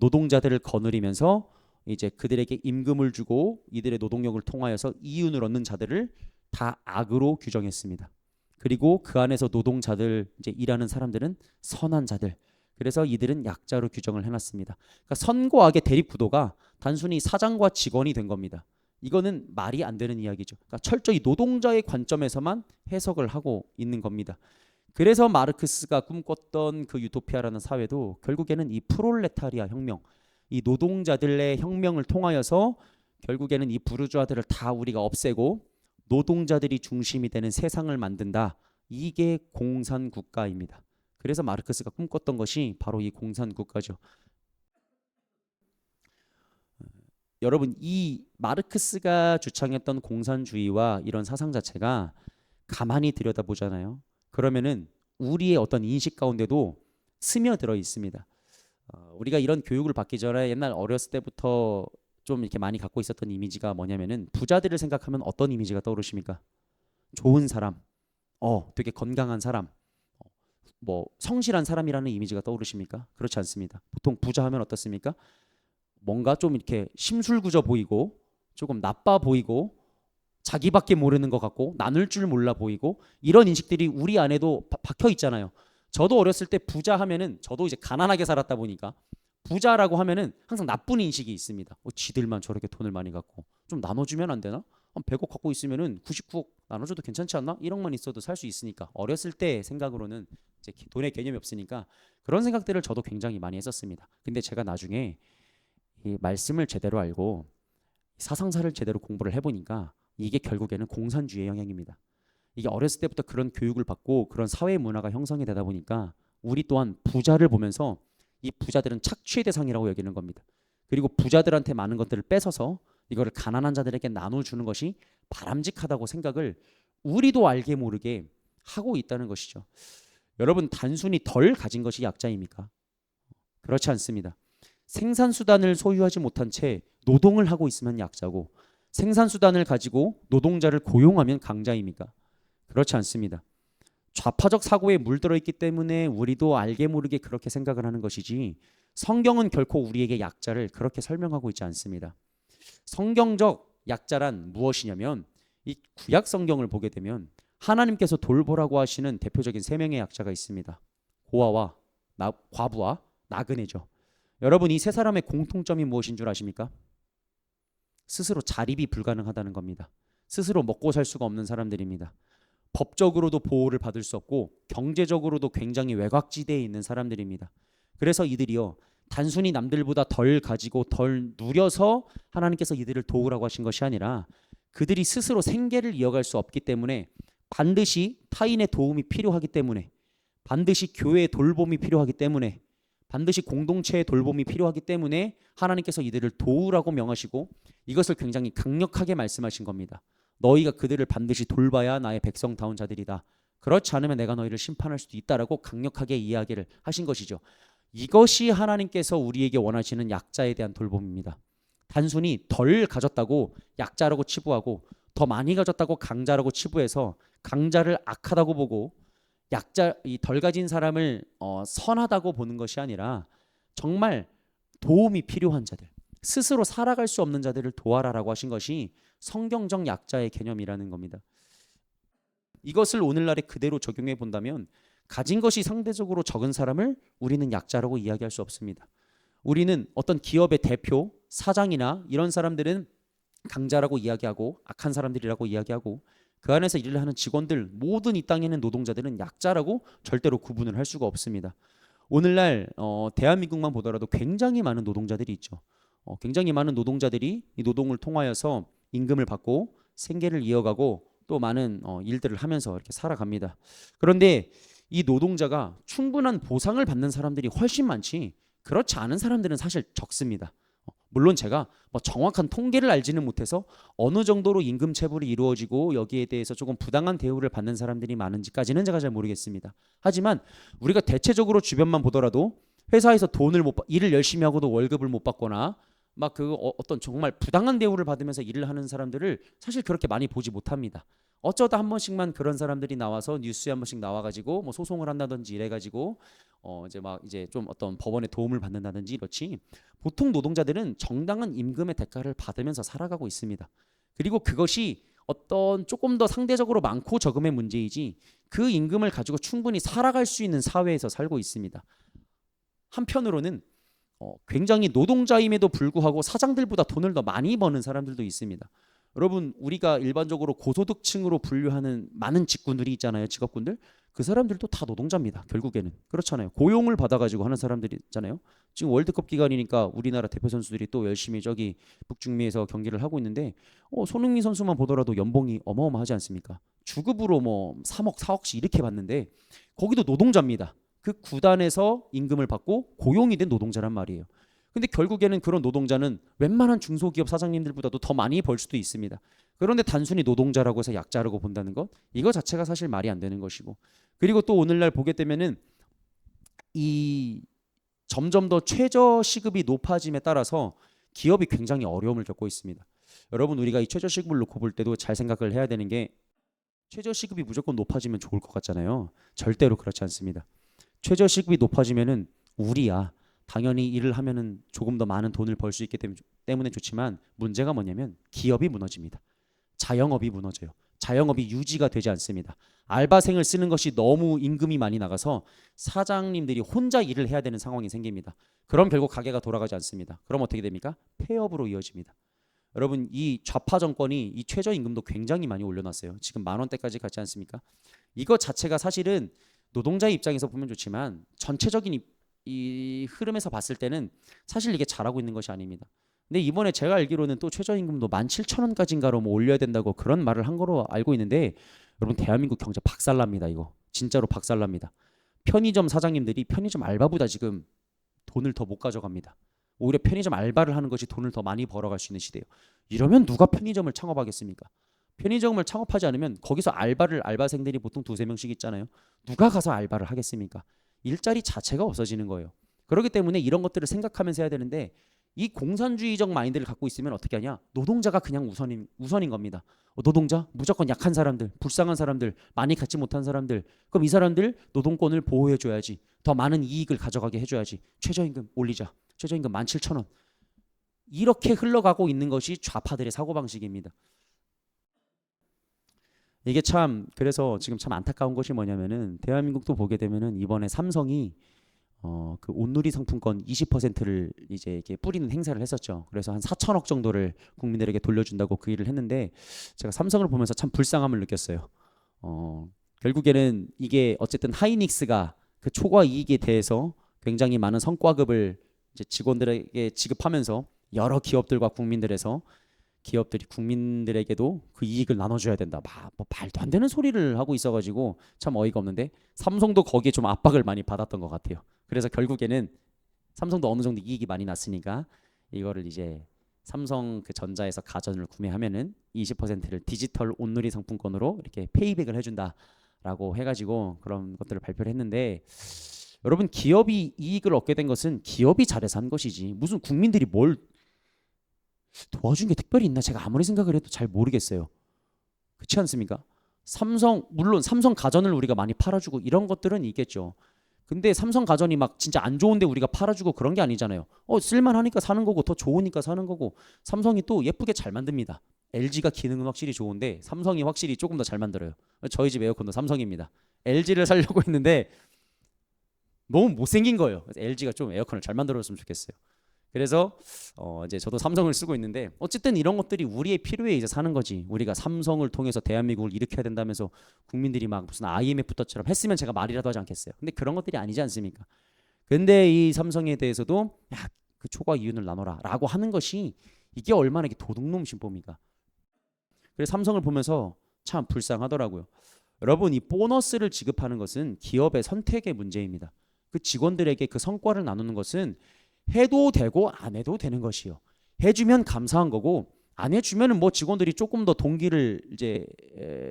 노동자들을 거느리면서 이제 그들에게 임금을 주고 이들의 노동력을 통하여서 이윤을 얻는 자들을 다 악으로 규정했습니다. 그리고 그 안에서 노동자들, 이제 일하는 사람들은 선한 자들. 그래서 이들은 약자로 규정을 해놨습니다. 그러니까 선과 악의 대립 구도가 단순히 사장과 직원이 된 겁니다. 이거는 말이 안 되는 이야기죠. 그러니까 철저히 노동자의 관점에서만 해석을 하고 있는 겁니다. 그래서 마르크스가 꿈꿨던 그 유토피아라는 사회도 결국에는 이 프롤레타리아 혁명, 이 노동자들의 혁명을 통하여서 결국에는 이 부르주아들을 다 우리가 없애고 노동자들이 중심이 되는 세상을 만든다. 이게 공산국가입니다. 그래서 마르크스가 꿈꿨던 것이 바로 이 공산국가죠. 여러분, 이 마르크스가 주창했던 공산주의와 이런 사상 자체가 가만히 들여다보잖아요. 그러면은 우리의 어떤 인식 가운데도 스며들어 있습니다. 우리가 이런 교육을 받기 전에 옛날 어렸을 때부터 좀 이렇게 많이 갖고 있었던 이미지가 뭐냐면은 부자들을 생각하면 어떤 이미지가 떠오르십니까? 좋은 사람, 되게 건강한 사람, 뭐 성실한 사람이라는 이미지가 떠오르십니까? 그렇지 않습니다. 보통 부자 하면 어떻습니까? 뭔가 좀 이렇게 심술구져 보이고 조금 나빠 보이고 자기밖에 모르는 것 같고 나눌 줄 몰라 보이고 이런 인식들이 우리 안에도 박혀 있잖아요. 저도 어렸을 때 부자 하면은 저도 이제 가난하게 살았다 보니까 부자라고 하면은 항상 나쁜 인식이 있습니다. 지들만 저렇게 돈을 많이 갖고 좀 나눠주면 안 되나? 한 100억 갖고 있으면은 99억 나눠줘도 괜찮지 않나? 1억만 있어도 살 수 있으니까 어렸을 때 생각으로는 이제 돈의 개념이 없으니까 그런 생각들을 저도 굉장히 많이 했었습니다. 근데 제가 나중에 이 말씀을 제대로 알고 사상사를 제대로 공부를 해보니까 이게 결국에는 공산주의의 영향입니다. 이게 어렸을 때부터 그런 교육을 받고 그런 사회 문화가 형성이 되다 보니까 우리 또한 부자를 보면서 이 부자들은 착취의 대상이라고 여기는 겁니다. 그리고 부자들한테 많은 것들을 뺏어서 이거를 가난한 자들에게 나눠주는 것이 바람직하다고 생각을 우리도 알게 모르게 하고 있다는 것이죠. 여러분, 단순히 덜 가진 것이 약자입니까? 그렇지 않습니다. 생산수단을 소유하지 못한 채 노동을 하고 있으면 약자고 생산수단을 가지고 노동자를 고용하면 강자입니까? 그렇지 않습니다. 좌파적 사고에 물들어 있기 때문에 우리도 알게 모르게 그렇게 생각을 하는 것이지 성경은 결코 우리에게 약자를 그렇게 설명하고 있지 않습니다. 성경적 약자란 무엇이냐면 이 구약 성경을 보게 되면 하나님께서 돌보라고 하시는 대표적인 세 명의 약자가 있습니다. 고아와 과부와 나그네죠. 여러분, 이 세 사람의 공통점이 무엇인 줄 아십니까? 스스로 자립이 불가능하다는 겁니다. 스스로 먹고 살 수가 없는 사람들입니다. 법적으로도 보호를 받을 수 없고 경제적으로도 굉장히 외곽지대에 있는 사람들입니다. 그래서 이들이요, 단순히 남들보다 덜 가지고 덜 누려서 하나님께서 이들을 도우라고 하신 것이 아니라 그들이 스스로 생계를 이어갈 수 없기 때문에 반드시 타인의 도움이 필요하기 때문에 반드시 교회의 돌봄이 필요하기 때문에 반드시 공동체의 돌봄이 필요하기 때문에 하나님께서 이들을 도우라고 명하시고 이것을 굉장히 강력하게 말씀하신 겁니다. 너희가 그들을 반드시 돌봐야 나의 백성다운 자들이다. 그렇지 않으면 내가 너희를 심판할 수도 있다라고 강력하게 이야기를 하신 것이죠. 이것이 하나님께서 우리에게 원하시는 약자에 대한 돌봄입니다. 단순히 덜 가졌다고 약자라고 치부하고 더 많이 가졌다고 강자라고 치부해서 강자를 악하다고 보고 약자, 이 덜 가진 사람을 선하다고 보는 것이 아니라 정말 도움이 필요한 자들, 스스로 살아갈 수 없는 자들을 도와라라고 하신 것이 성경적 약자의 개념이라는 겁니다. 이것을 오늘날에 그대로 적용해 본다면 가진 것이 상대적으로 적은 사람을 우리는 약자라고 이야기할 수 없습니다. 우리는 어떤 기업의 대표, 사장이나 이런 사람들은 강자라고 이야기하고 악한 사람들이라고 이야기하고 그 안에서 일을 하는 직원들, 모든 이 땅에 있는 노동자들은 약자라고 절대로 구분을 할 수가 없습니다. 오늘날 대한민국만 보더라도 굉장히 많은 노동자들이 있죠. 굉장히 많은 노동자들이 이 노동을 통하여서 임금을 받고 생계를 이어가고 또 많은 일들을 하면서 이렇게 살아갑니다. 그런데 이 노동자가 충분한 보상을 받는 사람들이 훨씬 많지 그렇지 않은 사람들은 사실 적습니다. 물론 제가 뭐 정확한 통계를 알지는 못해서 어느 정도로 임금 체불이 이루어지고 여기에 대해서 조금 부당한 대우를 받는 사람들이 많은지까지는 제가 잘 모르겠습니다. 하지만 우리가 대체적으로 주변만 보더라도 회사에서 일을 열심히 하고도 월급을 못 받거나 막 어떤 정말 부당한 대우를 받으면서 일을 하는 사람들을 사실 그렇게 많이 보지 못합니다. 어쩌다 한 번씩만 그런 사람들이 나와서 뉴스에 한 번씩 나와가지고 뭐 소송을 한다든지 이래가지고 이제 좀 어떤 법원의 도움을 받는다든지 이렇지 보통 노동자들은 정당한 임금의 대가를 받으면서 살아가고 있습니다. 그리고 그것이 어떤 조금 더 상대적으로 많고 적음의 문제이지 그 임금을 가지고 충분히 살아갈 수 있는 사회에서 살고 있습니다. 한편으로는 굉장히 노동자임에도 불구하고 사장들보다 돈을 더 많이 버는 사람들도 있습니다. 여러분, 우리가 일반적으로 고소득층으로 분류하는 많은 직군들이 있잖아요. 직업군들. 그 사람들도 다 노동자입니다. 결국에는. 그렇잖아요. 고용을 받아가지고 하는 사람들이 있잖아요. 지금 월드컵 기간이니까 우리나라 대표 선수들이 또 열심히 저기 북중미에서 경기를 하고 있는데 손흥민 선수만 보더라도 연봉이 어마어마하지 않습니까? 주급으로 뭐 3억, 4억씩 이렇게 받는데 거기도 노동자입니다. 그 구단에서 임금을 받고 고용이 된 노동자란 말이에요. 근데 결국에는 그런 노동자는 웬만한 중소기업 사장님들보다도 더 많이 벌 수도 있습니다. 그런데 단순히 노동자라고 해서 약자라고 본다는 것, 이거 자체가 사실 말이 안 되는 것이고, 그리고 또 오늘날 보게 되면은 이 점점 더 최저 시급이 높아짐에 따라서 기업이 굉장히 어려움을 겪고 있습니다. 여러분, 우리가 이 최저 시급을 놓고 볼 때도 잘 생각을 해야 되는 게 최저 시급이 무조건 높아지면 좋을 것 같잖아요. 절대로 그렇지 않습니다. 최저 시급이 높아지면은 우리야 당연히 일을 하면은 조금 더 많은 돈을 벌 수 있기 때문에 좋지만 문제가 뭐냐면 기업이 무너집니다. 자영업이 무너져요. 자영업이 유지가 되지 않습니다. 알바생을 쓰는 것이 너무 임금이 많이 나가서 사장님들이 혼자 일을 해야 되는 상황이 생깁니다. 그럼 결국 가게가 돌아가지 않습니다. 그럼 어떻게 됩니까? 폐업으로 이어집니다. 여러분, 이 좌파 정권이 이 최저임금도 굉장히 많이 올려놨어요. 지금 10,000원대까지 갔지 않습니까? 이거 자체가 사실은 노동자의 입장에서 보면 좋지만 전체적인 이 흐름에서 봤을 때는 사실 이게 잘하고 있는 것이 아닙니다. 근데 이번에 제가 알기로는 또 최저임금도 17,000원까지인가로 뭐 올려야 된다고 그런 말을 한 거로 알고 있는데, 여러분 대한민국 경제 박살납니다. 이거 진짜로 박살납니다. 편의점 사장님들이 편의점 알바보다 지금 돈을 더 못 가져갑니다. 오히려 편의점 알바를 하는 것이 돈을 더 많이 벌어갈 수 있는 시대예요. 이러면 누가 편의점을 창업하겠습니까? 편의점을 창업하지 않으면 거기서 알바생들이 보통 2-3명씩 있잖아요. 누가 가서 알바를 하겠습니까? 일자리 자체가 없어지는 거예요. 그렇기 때문에 이런 것들을 생각하면서 해야 되는데, 이 공산주의적 마인드를 갖고 있으면 어떻게 하냐? 노동자가 그냥 우선인 겁니다. 노동자? 무조건 약한 사람들, 불쌍한 사람들, 많이 갖지 못한 사람들. 그럼 이 사람들 노동권을 보호해줘야지. 더 많은 이익을 가져가게 해줘야지. 최저임금 올리자. 최저임금 17,000원. 이렇게 흘러가고 있는 것이 좌파들의 사고방식입니다. 이게 참, 그래서 지금 참 안타까운 것이 뭐냐면은, 대한민국도 보게 되면은 이번에 삼성이 그 온누리 상품권 20%를 이제 이렇게 뿌리는 행사를 했었죠. 그래서 한 4천억 정도를 국민들에게 돌려준다고 그 일을 했는데, 제가 삼성을 보면서 참 불쌍함을 느꼈어요. 결국에는 이게 어쨌든 하이닉스가 그 초과 이익에 대해서 굉장히 많은 성과급을 이제 직원들에게 지급하면서 여러 기업들과 국민들에서 기업들이 국민들에게도 그 이익을 나눠줘야 된다. 뭐 말도 안 되는 소리를 하고 있어가지고 참 어이가 없는데, 삼성도 거기에 좀 압박을 많이 받았던 것 같아요. 그래서 결국에는 삼성도 어느 정도 이익이 많이 났으니까 이거를 이제 삼성 그 전자에서 가전을 구매하면은 20%를 디지털 온누리 상품권으로 이렇게 페이백을 해준다라고 해가지고 그런 것들을 발표를 했는데, 여러분 기업이 이익을 얻게 된 것은 기업이 잘해서 한 것이지 무슨 국민들이 뭘 도와준 게 특별히 있나 제가 아무리 생각을 해도 잘 모르겠어요. 그렇지 않습니까? 물론 삼성 가전을 우리가 많이 팔아주고 이런 것들은 있겠죠. 근데 삼성 가전이 막 진짜 안 좋은데 우리가 팔아주고 그런 게 아니잖아요. 쓸만하니까 사는 거고 더 좋으니까 사는 거고. 삼성이 또 예쁘게 잘 만듭니다. LG가 기능은 확실히 좋은데 삼성이 확실히 조금 더 잘 만들어요. 저희 집 에어컨도 삼성입니다. LG를 사려고 했는데 너무 못생긴 거예요. 그래서 LG가 좀 에어컨을 잘 만들어줬으면 좋겠어요. 그래서 이제 저도 삼성을 쓰고 있는데, 어쨌든 이런 것들이 우리의 필요에 이제 사는 거지. 우리가 삼성을 통해서 대한민국을 일으켜야 된다면서 국민들이 막 무슨 IMF 때처럼 했으면 제가 말이라도 하지 않겠어요. 근데 그런 것들이 아니지 않습니까? 근데 이 삼성에 대해서도 야, 그 초과 이윤을 나눠라라고 하는 것이 이게 얼마나 이게 도둑놈 신법입니까? 그래서 삼성을 보면서 참 불쌍하더라고요. 여러분 이 보너스를 지급하는 것은 기업의 선택의 문제입니다. 그 직원들에게 그 성과를 나누는 것은 해도 되고 안 해도 되는 것이요. 해주면 감사한 거고 안 해주면은 뭐 직원들이 조금 더 동기를 이제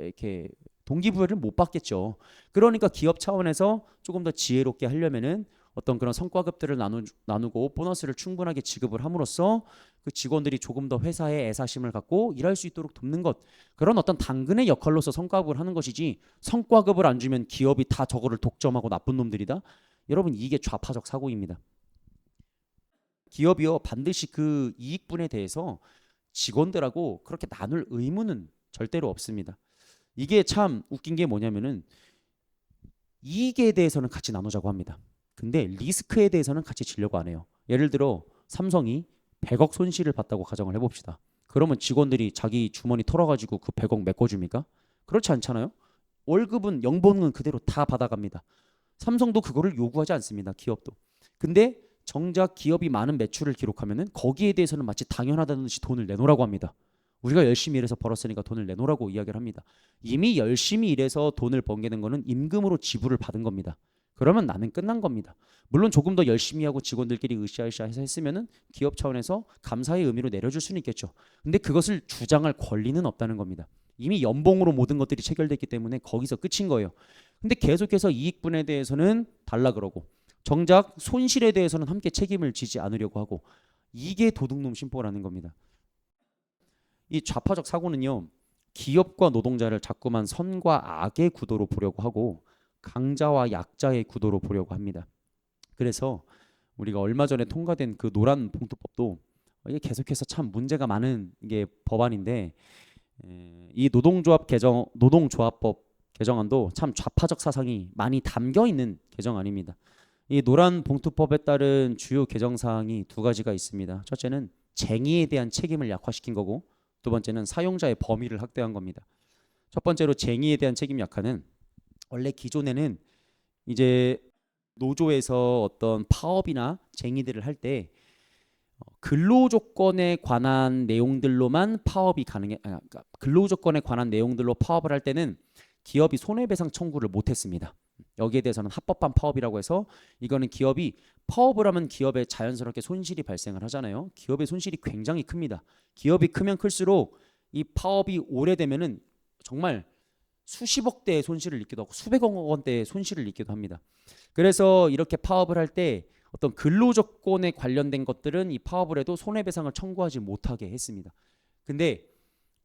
이렇게 동기부여를 못 받겠죠. 그러니까 기업 차원에서 조금 더 지혜롭게 하려면은 어떤 그런 성과급들을 나누고 보너스를 충분하게 지급을 함으로써 그 직원들이 조금 더 회사에 애사심을 갖고 일할 수 있도록 돕는 것, 그런 어떤 당근의 역할로서 성과급을 하는 것이지, 성과급을 안 주면 기업이 다 저거를 독점하고 나쁜 놈들이다. 여러분 이게 좌파적 사고입니다. 기업이요 반드시 그 이익분에 대해서 직원들하고 그렇게 나눌 의무는 절대로 없습니다. 이게 참 웃긴 게 뭐냐면은 이익에 대해서는 같이 나누자고 합니다. 근데 리스크에 대해서는 같이 지려고 안 해요. 예를 들어 삼성이 100억 손실을 봤다고 가정을 해봅시다. 그러면 직원들이 자기 주머니 털어가지고 그 100억 메꿔줍니까? 그렇지 않잖아요. 월급은 연봉은 그대로 다 받아갑니다. 삼성도 그거를 요구하지 않습니다. 기업도. 근데 정작 기업이 많은 매출을 기록하면은 거기에 대해서는 마치 당연하다는 듯이 돈을 내놓으라고 합니다. 우리가 열심히 일해서 벌었으니까 돈을 내놓으라고 이야기를 합니다. 이미 열심히 일해서 돈을 번게 된 거는 임금으로 지불을 받은 겁니다. 그러면 나는 끝난 겁니다. 물론 조금 더 열심히 하고 직원들끼리 으쌰으쌰 해서 했으면은 기업 차원에서 감사의 의미로 내려줄 수는 있겠죠. 근데 그것을 주장할 권리는 없다는 겁니다. 이미 연봉으로 모든 것들이 체결됐기 때문에 거기서 끝인 거예요. 근데 계속해서 이익분에 대해서는 달라 그러고 정작 손실에 대해서는 함께 책임을 지지 않으려고 하고, 이게 도둑놈 심보라는 겁니다. 이 좌파적 사고는요, 기업과 노동자를 자꾸만 선과 악의 구도로 보려고 하고 강자와 약자의 구도로 보려고 합니다. 그래서 우리가 얼마 전에 통과된 그 노란 봉투법도 이게 계속해서 참 문제가 많은 이게 법안인데, 이 노동조합법 개정안도 참 좌파적 사상이 많이 담겨 있는 개정안입니다. 이 노란 봉투법에 따른 주요 개정 사항이 두 가지가 있습니다. 첫째는 쟁의에 대한 책임을 약화시킨 거고, 두 번째는 사용자의 범위를 확대한 겁니다. 첫 번째로 쟁의에 대한 책임 약화는 원래 기존에는 이제 노조에서 어떤 파업이나 쟁의들을 할 때 근로 조건에 관한 내용들로만 파업이 그러니까 근로 조건에 관한 내용들로 파업을 할 때는 기업이 손해배상 청구를 못했습니다. 여기에 대해서는 합법한 파업이라고 해서, 이거는 기업이 파업을 하면 기업에 자연스럽게 손실이 발생을 하잖아요. 기업의 손실이 굉장히 큽니다. 기업이 크면 클수록 이 파업이 오래되면은 정말 수십억 대의 손실을 입기도 하고 수백억 원대의 손실을 입기도 합니다. 그래서 이렇게 파업을 할 때 어떤 근로 조건에 관련된 것들은 이 파업을 해도 손해배상을 청구하지 못하게 했습니다. 근데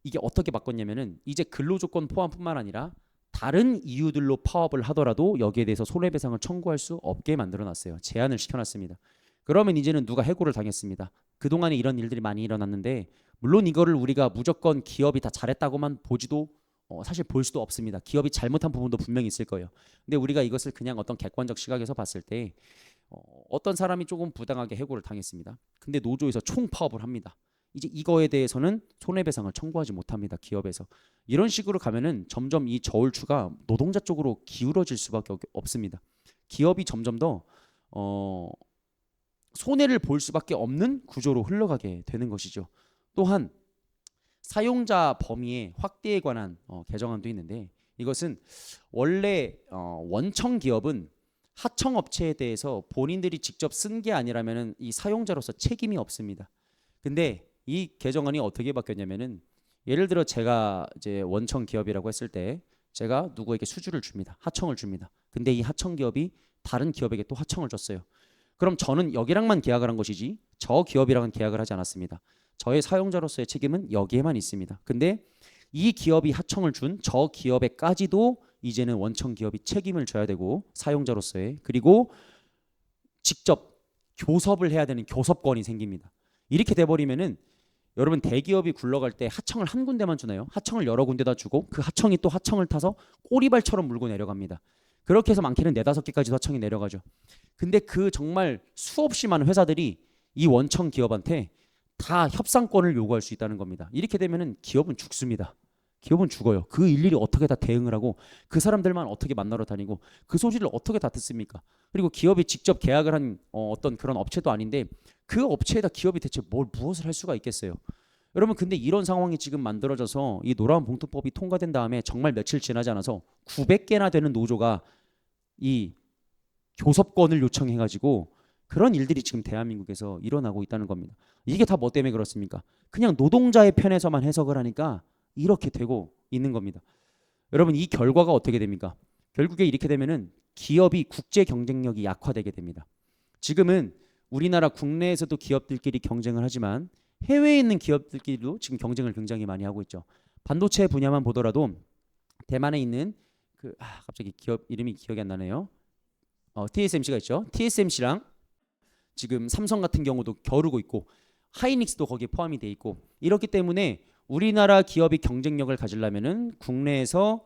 이게 어떻게 바꿨냐면은 이제 근로 조건 포함뿐만 아니라 다른 이유들로 파업을 하더라도 여기에 대해서 손해배상을 청구할 수 없게 만들어놨어요. 제한을 시켜놨습니다. 그러면 이제는 누가 해고를 당했습니다. 그동안에 이런 일들이 많이 일어났는데, 물론 이거를 우리가 무조건 기업이 다 잘했다고만 보지도 사실 볼 수도 없습니다. 기업이 잘못한 부분도 분명히 있을 거예요. 근데 우리가 이것을 그냥 어떤 객관적 시각에서 봤을 때 어떤 사람이 조금 부당하게 해고를 당했습니다. 근데 노조에서 총파업을 합니다. 이제 이거에 대해서는 손해배상을 청구하지 못합니다. 기업에서. 이런 식으로 가면은 점점 이 저울추가 노동자 쪽으로 기울어질 수밖에 없습니다. 기업이 점점 더 손해를 볼 수밖에 없는 구조로 흘러가게 되는 것이죠. 또한 사용자 범위의 확대에 관한 개정안도 있는데, 이것은 원래 원청 기업은 하청 업체에 대해서 본인들이 직접 쓴 게 아니라면은 이 사용자로서 책임이 없습니다. 근데 이 개정안이 어떻게 바뀌었냐면은, 예를 들어 제가 이제 원청 기업이라고 했을 때 제가 누구에게 수주를 줍니다. 하청을 줍니다. 근데 이 하청 기업이 다른 기업에게 또 하청을 줬어요. 그럼 저는 여기랑만 계약을 한 것이지 저 기업이랑은 계약을 하지 않았습니다. 저의 사용자로서의 책임은 여기에만 있습니다. 근데 이 기업이 하청을 준 저 기업에까지도 이제는 원청 기업이 책임을 져야 되고, 사용자로서의, 그리고 직접 교섭을 해야 되는 교섭권이 생깁니다. 이렇게 돼버리면은 여러분, 대기업이 굴러갈 때 하청을 한 군데만 주나요? 하청을 여러 군데다 주고 그 하청이 또 하청을 타서 꼬리발처럼 물고 내려갑니다. 그렇게 해서 많게는 4-5개까지도 하청이 내려가죠. 근데 그 정말 수없이 많은 회사들이 이 원청 기업한테 다 협상권을 요구할 수 있다는 겁니다. 이렇게 되면은 기업은 죽습니다. 기업은 죽어요. 그 일일이 어떻게 다 대응을 하고 그 사람들만 어떻게 만나러 다니고 그 소리를 어떻게 다 듣습니까? 그리고 기업이 직접 계약을 한 어떤 그런 업체도 아닌데 그 업체에다 기업이 대체 무엇을 할 수가 있겠어요? 여러분, 근데 이런 상황이 지금 만들어져서 이 노란 봉투법이 통과된 다음에 정말 며칠 지나지 않아서 900개나 되는 노조가 이 교섭권을 요청해가지고 그런 일들이 지금 대한민국에서 일어나고 있다는 겁니다. 이게 다 뭐 때문에 그렇습니까? 그냥 노동자의 편에서만 해석을 하니까 이렇게 되고 있는 겁니다. 여러분, 이 결과가 어떻게 됩니까? 결국에 이렇게 되면은 기업이 국제 경쟁력이 약화되게 됩니다. 지금은 우리나라 국내에서도 기업들끼리 경쟁을 하지만 해외에 있는 기업들끼리도 지금 경쟁을 굉장히 많이 하고 있죠. 반도체 분야만 보더라도 대만에 있는 갑자기 기업 이름이 기억이 안 나네요. TSMC가 있죠. TSMC랑 지금 삼성 같은 경우도 겨루고 있고 하이닉스도 거기에 포함이 돼 있고, 이렇기 때문에 우리나라 기업이 경쟁력을 가지려면은 국내에서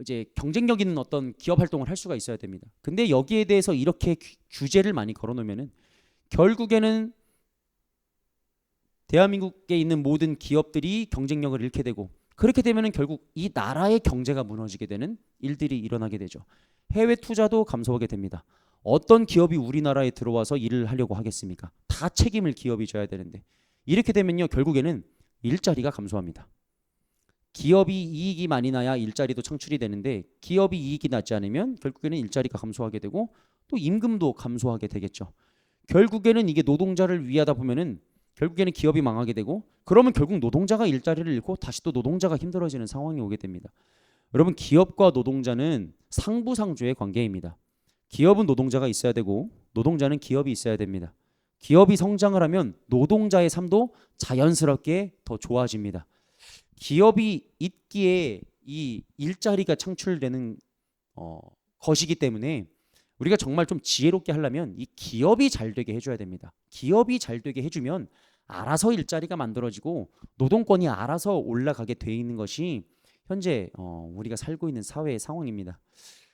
이제 경쟁력 있는 어떤 기업 활동을 할 수가 있어야 됩니다. 근데 여기에 대해서 이렇게 규제를 많이 걸어놓으면은 결국에는 대한민국에 있는 모든 기업들이 경쟁력을 잃게 되고, 그렇게 되면은 결국 이 나라의 경제가 무너지게 되는 일들이 일어나게 되죠. 해외 투자도 감소하게 됩니다. 어떤 기업이 우리나라에 들어와서 일을 하려고 하겠습니까? 다 책임을 기업이 져야 되는데, 이렇게 되면요 결국에는 일자리가 감소합니다. 기업이 이익이 많이 나야 일자리도 창출이 되는데 기업이 이익이 나지 않으면 결국에는 일자리가 감소하게 되고 또 임금도 감소하게 되겠죠. 결국에는 이게 노동자를 위하다 보면은 결국에는 기업이 망하게 되고, 그러면 결국 노동자가 일자리를 잃고 다시 또 노동자가 힘들어지는 상황이 오게 됩니다. 여러분, 기업과 노동자는 상부상조의 관계입니다. 기업은 노동자가 있어야 되고 노동자는 기업이 있어야 됩니다. 기업이 성장을 하면 노동자의 삶도 자연스럽게 더 좋아집니다. 기업이 있기에 이 일자리가 창출되는 것이기 때문에 우리가 정말 좀 지혜롭게 하려면 이 기업이 잘 되게 해줘야 됩니다. 기업이 잘 되게 해주면 알아서 일자리가 만들어지고 노동권이 알아서 올라가게 돼 있는 것이 현재 우리가 살고 있는 사회의 상황입니다.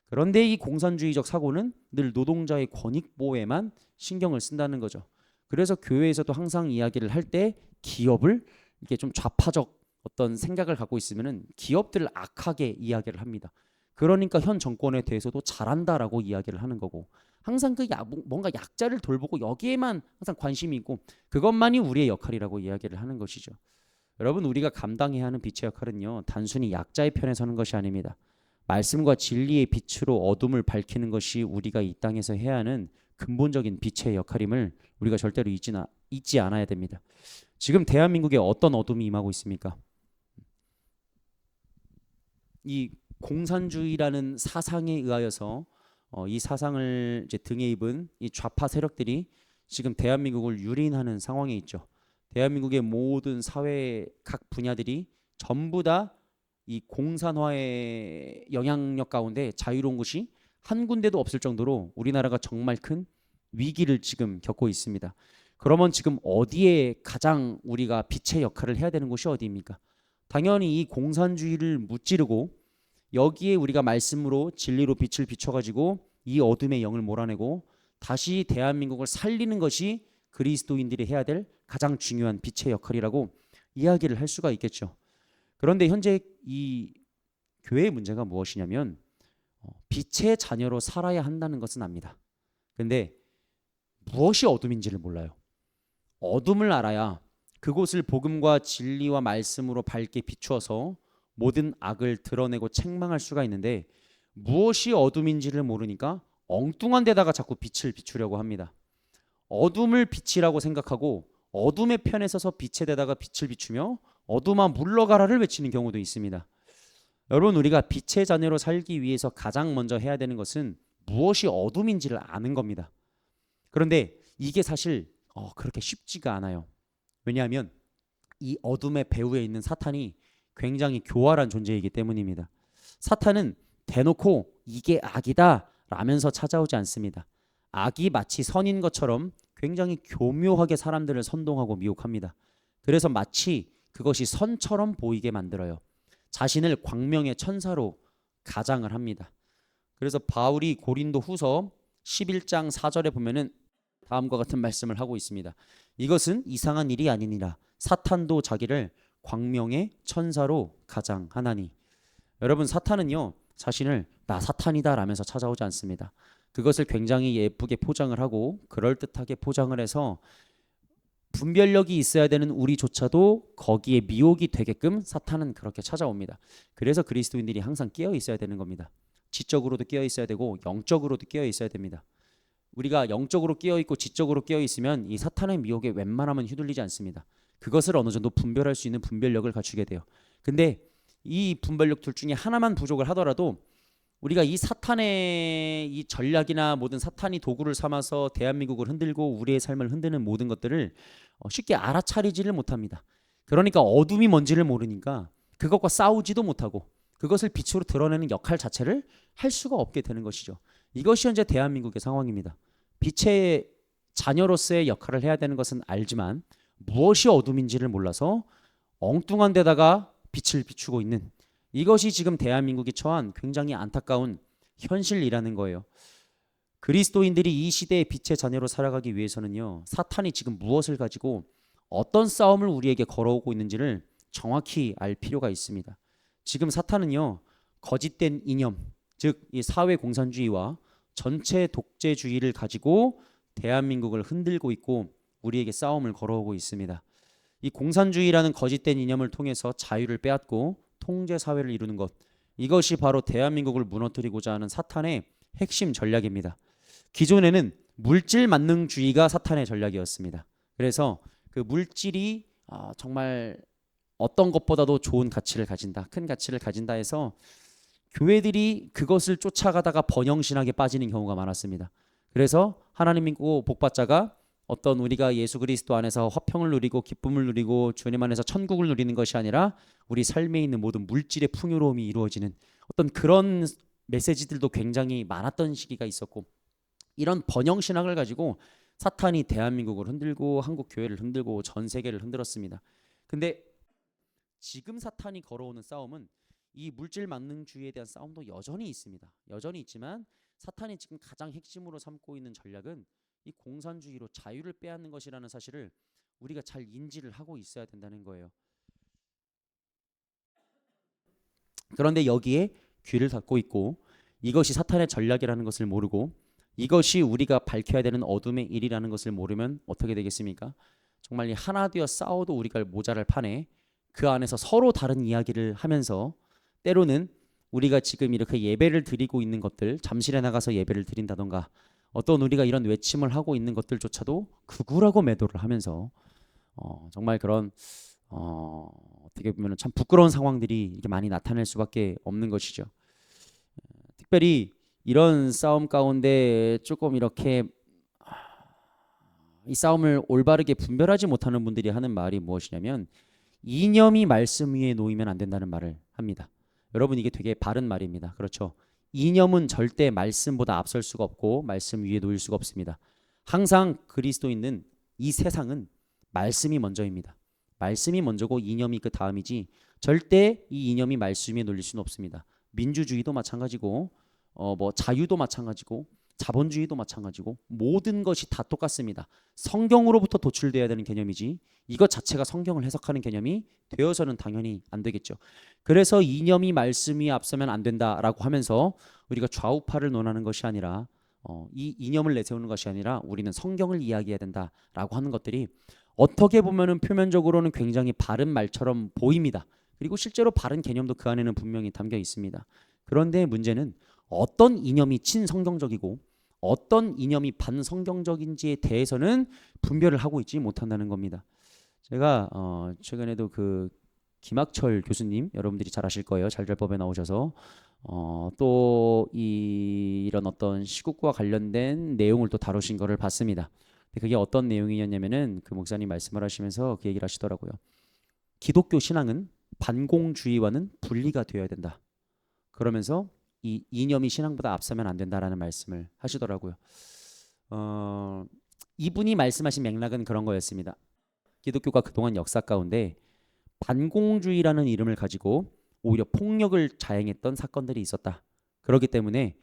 그런데 이 공산주의적 사고는 늘 노동자의 권익 보호에만 신경을 쓴다는 거죠. 그래서 교회에서도 항상 이야기를 할 때 기업을 이게 좀 좌파적 어떤 생각을 갖고 있으면은 기업들을 악하게 이야기를 합니다. 그러니까 현 정권에 대해서도 잘한다라고 이야기를 하는 거고, 항상 뭔가 약자를 돌보고 여기에만 항상 관심이 있고 그것만이 우리의 역할이라고 이야기를 하는 것이죠. 여러분, 우리가 감당해야 하는 빛의 역할은요, 단순히 약자의 편에 서는 것이 아닙니다. 말씀과 진리의 빛으로 어둠을 밝히는 것이 우리가 이 땅에서 해야 하는 근본적인 빛의 역할임을 우리가 절대로 잊지 않아야 됩니다. 지금 대한민국에 어떤 어둠이 임하고 있습니까? 이 공산주의라는 사상에 의하여서 이 사상을 이제 등에 입은 이 좌파 세력들이 지금 대한민국을 유린하는 상황에 있죠. 대한민국의 모든 사회 각 분야들이 전부 다 이 공산화의 영향력 가운데 자유로운 곳이 한 군데도 없을 정도로 우리나라가 정말 큰 위기를 지금 겪고 있습니다. 그러면 지금 어디에 가장 우리가 빛의 역할을 해야 되는 곳이 어디입니까? 당연히 이 공산주의를 무찌르고 여기에 우리가 말씀으로 진리로 빛을 비춰가지고 이 어둠의 영을 몰아내고 다시 대한민국을 살리는 것이 그리스도인들이 해야 될 가장 중요한 빛의 역할이라고 이야기를 할 수가 있겠죠. 그런데 현재 이 교회의 문제가 무엇이냐면 빛의 자녀로 살아야 한다는 것은 압니다. 근데 무엇이 어둠인지를 몰라요. 어둠을 알아야 그곳을 복음과 진리와 말씀으로 밝게 비추어서 모든 악을 드러내고 책망할 수가 있는데, 무엇이 어둠인지를 모르니까 엉뚱한 데다가 자꾸 빛을 비추려고 합니다. 어둠을 빛이라고 생각하고 어둠의 편에 서서 빛에 대다가 빛을 비추며 어둠아 물러가라를 외치는 경우도 있습니다. 여러분, 우리가 빛의 자녀로 살기 위해서 가장 먼저 해야 되는 것은 무엇이 어둠인지를 아는 겁니다. 그런데 이게 사실 그렇게 쉽지가 않아요. 왜냐하면 이 어둠의 배후에 있는 사탄이 굉장히 교활한 존재이기 때문입니다. 사탄은 대놓고 이게 악이다 라면서 찾아오지 않습니다. 악이 마치 선인 것처럼 굉장히 교묘하게 사람들을 선동하고 미혹합니다. 그래서 마치 그것이 선처럼 보이게 만들어요. 자신을 광명의 천사로 가장을 합니다. 그래서 바울이 고린도 후서 11장 4절에 보면은 다음과 같은 말씀을 하고 있습니다. 이것은 이상한 일이 아니니라. 사탄도 자기를 광명의 천사로 가장하나니. 여러분, 사탄은요 자신을 나 사탄이다 라면서 찾아오지 않습니다. 그것을 굉장히 예쁘게 포장을 하고 그럴듯하게 포장을 해서 분별력이 있어야 되는 우리조차도 거기에 미혹이 되게끔 사탄은 그렇게 찾아옵니다. 그래서 그리스도인들이 항상 깨어 있어야 되는 겁니다. 지적으로도 깨어 있어야 되고 영적으로도 깨어 있어야 됩니다. 우리가 영적으로 깨어 있고 지적으로 깨어 있으면 이 사탄의 미혹에 웬만하면 휘둘리지 않습니다. 그것을 어느 정도 분별할 수 있는 분별력을 갖추게 돼요. 근데 이 분별력 둘 중에 하나만 부족을 하더라도 우리가 이 사탄의 이 전략이나 모든 사탄이 도구를 삼아서 대한민국을 흔들고 우리의 삶을 흔드는 모든 것들을 쉽게 알아차리지를 못합니다. 그러니까 어둠이 뭔지를 모르니까 그것과 싸우지도 못하고 그것을 빛으로 드러내는 역할 자체를 할 수가 없게 되는 것이죠. 이것이 현재 대한민국의 상황입니다. 빛의 자녀로서의 역할을 해야 되는 것은 알지만 무엇이 어둠인지를 몰라서 엉뚱한 데다가 빛을 비추고 있는, 이것이 지금 대한민국이 처한 굉장히 안타까운 현실이라는 거예요. 그리스도인들이 이 시대의 빛의 자녀로 살아가기 위해서는요, 사탄이 지금 무엇을 가지고 어떤 싸움을 우리에게 걸어오고 있는지를 정확히 알 필요가 있습니다. 지금 사탄은요, 거짓된 이념, 즉 이 사회 공산주의와 전체 독재주의를 가지고 대한민국을 흔들고 있고 우리에게 싸움을 걸어오고 있습니다. 이 공산주의라는 거짓된 이념을 통해서 자유를 빼앗고 통제 사회를 이루는 것, 이것이 바로 대한민국을 무너뜨리고자 하는 사탄의 핵심 전략입니다. 기존에는 물질 만능주의가 사탄의 전략이었습니다. 그래서 그 물질이 정말 어떤 것보다도 좋은 가치를 가진다, 큰 가치를 가진다 해서 교회들이 그것을 쫓아가다가 번영신학에 빠지는 경우가 많았습니다. 그래서 하나님 믿고 복받자가 어떤 우리가 예수 그리스도 안에서 화평을 누리고 기쁨을 누리고 주님 안에서 천국을 누리는 것이 아니라 우리 삶에 있는 모든 물질의 풍요로움이 이루어지는 어떤 그런 메시지들도 굉장히 많았던 시기가 있었고, 이런 번영신학을 가지고 사탄이 대한민국을 흔들고 한국 교회를 흔들고 전 세계를 흔들었습니다. 근데 지금 사탄이 걸어오는 싸움은 이 물질 만능주의에 대한 싸움도 여전히 있습니다. 여전히 있지만 사탄이 지금 가장 핵심으로 삼고 있는 전략은 이 공산주의로 자유를 빼앗는 것이라는 사실을 우리가 잘 인지를 하고 있어야 된다는 거예요. 그런데 여기에 귀를 닫고 있고 이것이 사탄의 전략이라는 것을 모르고 이것이 우리가 밝혀야 되는 어둠의 일이라는 것을 모르면 어떻게 되겠습니까? 정말 이 하나 되어 싸워도 우리가 모자랄 판에 그 안에서 서로 다른 이야기를 하면서 때로는 우리가 지금 이렇게 예배를 드리고 있는 것들, 잠실에 나가서 예배를 드린다던가 어떤 우리가 이런 외침을 하고 있는 것들조차도 극우라고 매도를 하면서 정말 그런 어떻게 보면 참 부끄러운 상황들이 이렇게 많이 나타날 수밖에 없는 것이죠. 특별히 이런 싸움 가운데 조금 이렇게 이 싸움을 올바르게 분별하지 못하는 분들이 하는 말이 무엇이냐면 이념이 말씀 위에 놓이면 안 된다는 말을 합니다. 여러분 이게 되게 바른 말입니다. 그렇죠? 이념은 절대 말씀보다 앞설 수가 없고 말씀 위에 놓일 수가 없습니다. 항상 그리스도인은 이 세상은 말씀이 먼저입니다. 말씀이 먼저고 이념이 그 다음이지 절대 이 이념이 말씀 위에 놓일 수는 없습니다. 민주주의도 마찬가지고 뭐 자유도 마찬가지고 자본주의도 마찬가지고 모든 것이 다 똑같습니다. 성경으로부터 도출되어야 되는 개념이지 이것 자체가 성경을 해석하는 개념이 되어서는 당연히 안 되겠죠. 그래서 이념이 말씀 위에 앞서면 안 된다라고 하면서 우리가 좌우파를 논하는 것이 아니라 이 이념을 내세우는 것이 아니라 우리는 성경을 이야기해야 된다라고 하는 것들이 어떻게 보면은 표면적으로는 굉장히 바른 말처럼 보입니다. 그리고 실제로 바른 개념도 그 안에는 분명히 담겨 있습니다. 그런데 문제는 어떤 이념이 친성경적이고 어떤 이념이 반성경적인지에 대해서는 분별을 하고 있지 못한다는 겁니다. 제가 최근에도 그 김학철 교수님 여러분들이 잘 아실 거예요. 잘잘법에 나오셔서 또 이런 어떤 시국과 관련된 내용을 또 다루신 거를 봤습니다. 근데 그게 어떤 내용이었냐면은 그 목사님 말씀을 하시면서 그 얘기를 하시더라고요. 기독교 신앙은 반공주의와는 분리가 되어야 된다. 그러면서 이 이념이 신앙보다 앞서면 안 된다라는 말씀을 하시더라고요. 이분이 말씀하신 맥락은 그런 거였습니다. 기독교가 그동안 역사 가운데 반공주의라는 이름을 가지고 오히려 폭력을 자행했던 사건들이 있었다. 그렇기 때문에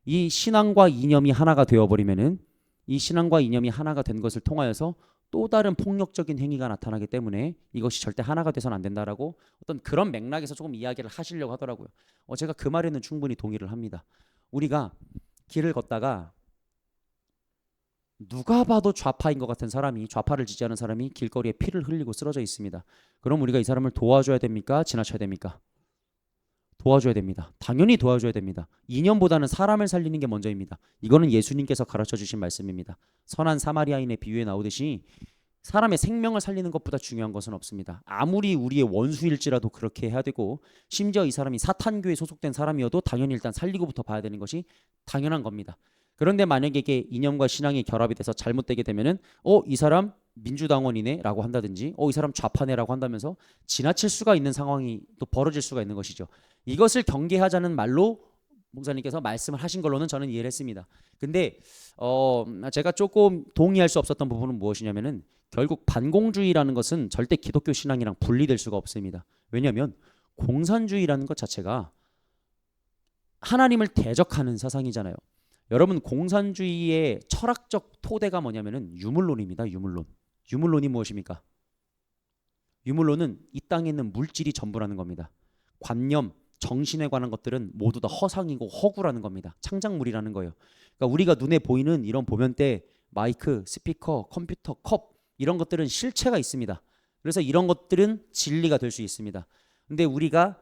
이 신앙과 이념이 하나가 되어버리면은 이 신앙과 이념이 하나가 된 것을 통하여서 또 다른 폭력적인 행위가 나타나기 때문에 이것이 절대 하나가 돼서는 안 된다라고 어떤 그런 맥락에서 조금 이야기를 하시려고 하더라고요. 제가 그 말에는 충분히 동의를 합니다. 우리가 길을 걷다가 누가 봐도 좌파인 것 같은 사람이 좌파를 지지하는 사람이 길거리에 피를 흘리고 쓰러져 있습니다. 그럼 우리가 이 사람을 도와줘야 됩니까? 지나쳐야 됩니까? 도와줘야 됩니다. 당연히 도와줘야 됩니다. 이념보다는 사람을 살리는 게 먼저입니다. 이거는 예수님께서 가르쳐 주신 말씀입니다. 선한 사마리아인의 비유에 나오듯이 사람의 생명을 살리는 것보다 중요한 것은 없습니다. 아무리 우리의 원수일지라도 그렇게 해야 되고 심지어 이 사람이 사탄교에 소속된 사람이어도 당연히 일단 살리고부터 봐야 되는 것이 당연한 겁니다. 그런데 만약에 이게 이념과 신앙이 결합이 돼서 잘못되게 되면은 이 사람 민주당원이네 라고 한다든지 이 사람 좌파네라고 한다면서 지나칠 수가 있는 상황이 또 벌어질 수가 있는 것이죠. 이것을 경계하자는 말로 목사님께서 말씀을 하신 걸로는 저는 이해를 했습니다. 근데 제가 조금 동의할 수 없었던 부분은 무엇이냐면은 결국 반공주의라는 것은 절대 기독교 신앙이랑 분리될 수가 없습니다. 왜냐하면 공산주의라는 것 자체가 하나님을 대적하는 사상이잖아요. 여러분 공산주의의 철학적 토대가 뭐냐면은 유물론입니다. 유물론이 무엇입니까? 유물론은 이 땅에 있는 물질이 전부라는 겁니다. 관념, 정신에 관한 것들은 모두 다 허상이고 허구라는 겁니다. 창작물이라는 거예요. 그러니까 우리가 눈에 보이는 이런 보면대, 마이크, 스피커, 컴퓨터, 컵 이런 것들은 실체가 있습니다. 그래서 이런 것들은 진리가 될 수 있습니다. 근데 우리가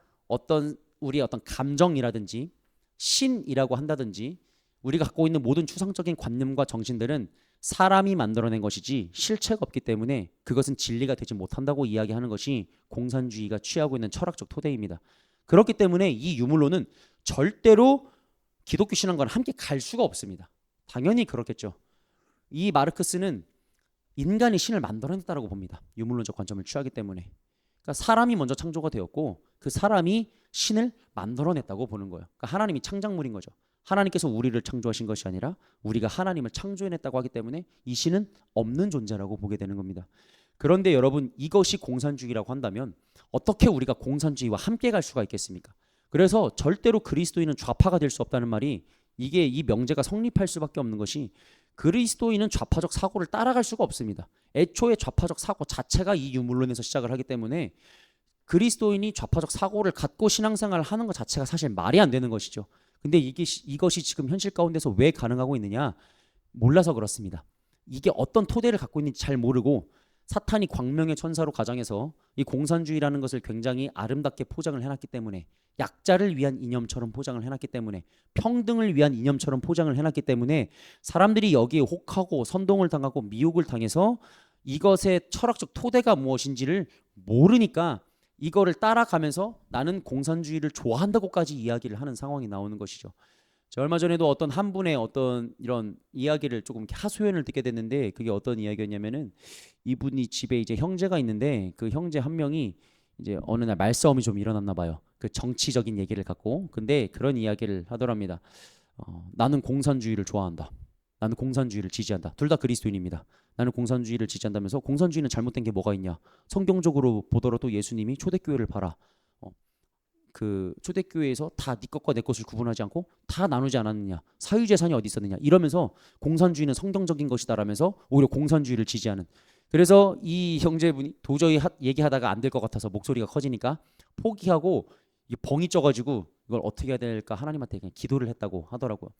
우리의 어떤 감정이라든지 신이라고 한다든지 우리가 갖고 있는 모든 추상적인 관념과 정신들은 사람이 만들어낸 것이지 실체가 없기 때문에 그것은 진리가 되지 못한다고 이야기하는 것이 공산주의가 취하고 있는 철학적 토대입니다. 그렇기 때문에 이 유물론은 절대로 기독교 신앙과는 함께 갈 수가 없습니다. 당연히 그렇겠죠. 이 마르크스는 인간이 신을 만들어냈다고 봅니다. 유물론적 관점을 취하기 때문에. 그러니까 사람이 먼저 창조가 되었고 그 사람이 신을 만들어냈다고 보는 거예요. 그러니까 하나님이 창작물인 거죠. 하나님께서 우리를 창조하신 것이 아니라 우리가 하나님을 창조해냈다고 하기 때문에 이 신은 없는 존재라고 보게 되는 겁니다. 그런데 여러분, 이것이 공산주의라고 한다면 어떻게 우리가 공산주의와 함께 갈 수가 있겠습니까? 그래서 절대로 그리스도인은 좌파가 될 수 없다는 말이, 이게 이 명제가 성립할 수밖에 없는 것이, 그리스도인은 좌파적 사고를 따라갈 수가 없습니다. 애초에 좌파적 사고 자체가 이 유물론에서 시작을 하기 때문에 그리스도인이 좌파적 사고를 갖고 신앙생활을 하는 것 자체가 사실 말이 안 되는 것이죠. 근데 이것이 지금 현실 가운데서 왜 가능하고 있느냐? 몰라서 그렇습니다. 이게 어떤 토대를 갖고 있는지 잘 모르고 사탄이 광명의 천사로 가장해서 이 공산주의라는 것을 굉장히 아름답게 포장을 해놨기 때문에, 약자를 위한 이념처럼 포장을 해놨기 때문에, 평등을 위한 이념처럼 포장을 해놨기 때문에 사람들이 여기에 혹하고 선동을 당하고 미혹을 당해서 이것의 철학적 토대가 무엇인지를 모르니까 이거를 따라가면서 나는 공산주의를 좋아한다고까지 이야기를 하는 상황이 나오는 것이죠. 저 얼마 전에도 어떤 한 분의 어떤 이런 이야기를 조금 하소연을 듣게 됐는데, 그게 어떤 이야기였냐면은, 이분이 집에 이제 형제가 있는데 그 형제 한 명이 이제 어느 날 말싸움이 좀 일어났나 봐요. 그 정치적인 얘기를 갖고. 근데 그런 이야기를 하더랍니다. 나는 공산주의를 좋아한다. 나는 공산주의를 지지한다. 둘 다 그리스도인입니다. 나는 공산주의를 지지한다면서, 공산주의는 잘못된 게 뭐가 있냐? 성경적으로 보더라도 예수님이 초대교회를 봐라. 그 초대교회에서 다 네 것과 내 것을 구분하지 않고 다 나누지 않았느냐? 사유재산이 어디 있었느냐? 이러면서 공산주의는 성경적인 것이다라면서 오히려 공산주의를 지지하는. 그래서 이 형제분이 도저히 얘기하다가 안 될 것 같아서 목소리가 커지니까 포기하고, 이 벙이 쪄가지고 이걸 어떻게 해야 될까 하나님한테 그냥 기도를 했다고 하더라고요.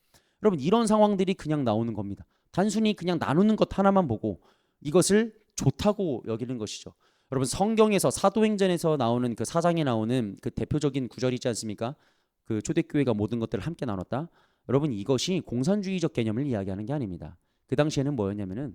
여러분, 이런 상황들이 그냥 나오는 겁니다. 단순히 그냥 나누는 것 하나만 보고 이것을 좋다고 여기는 것이죠. 여러분, 성경에서 사도행전에서 나오는 그 4장에 나오는 그 대표적인 구절이 있지 않습니까? 그 초대교회가 모든 것들을 함께 나눴다. 여러분, 이것이 공산주의적 개념을 이야기하는 게 아닙니다. 그 당시에는 뭐였냐면은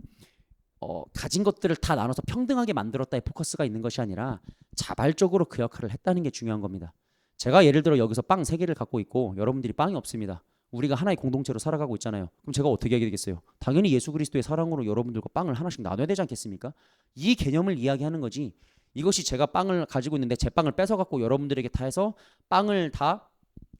가진 것들을 다 나눠서 평등하게 만들었다의 포커스가 있는 것이 아니라 자발적으로 그 역할을 했다는 게 중요한 겁니다. 제가 예를 들어 여기서 빵 3개를 갖고 있고 여러분들이 빵이 없습니다. 우리가 하나의 공동체로 살아가고 있잖아요. 그럼 제가 어떻게 하게 되겠어요? 당연히 예수 그리스도의 사랑으로 여러분들과 빵을 하나씩 나눠야 되지 않겠습니까? 이 개념을 이야기하는 거지, 이것이 제가 빵을 가지고 있는데 제 빵을 뺏어 갖고 여러분들에게 다 해서 빵을 다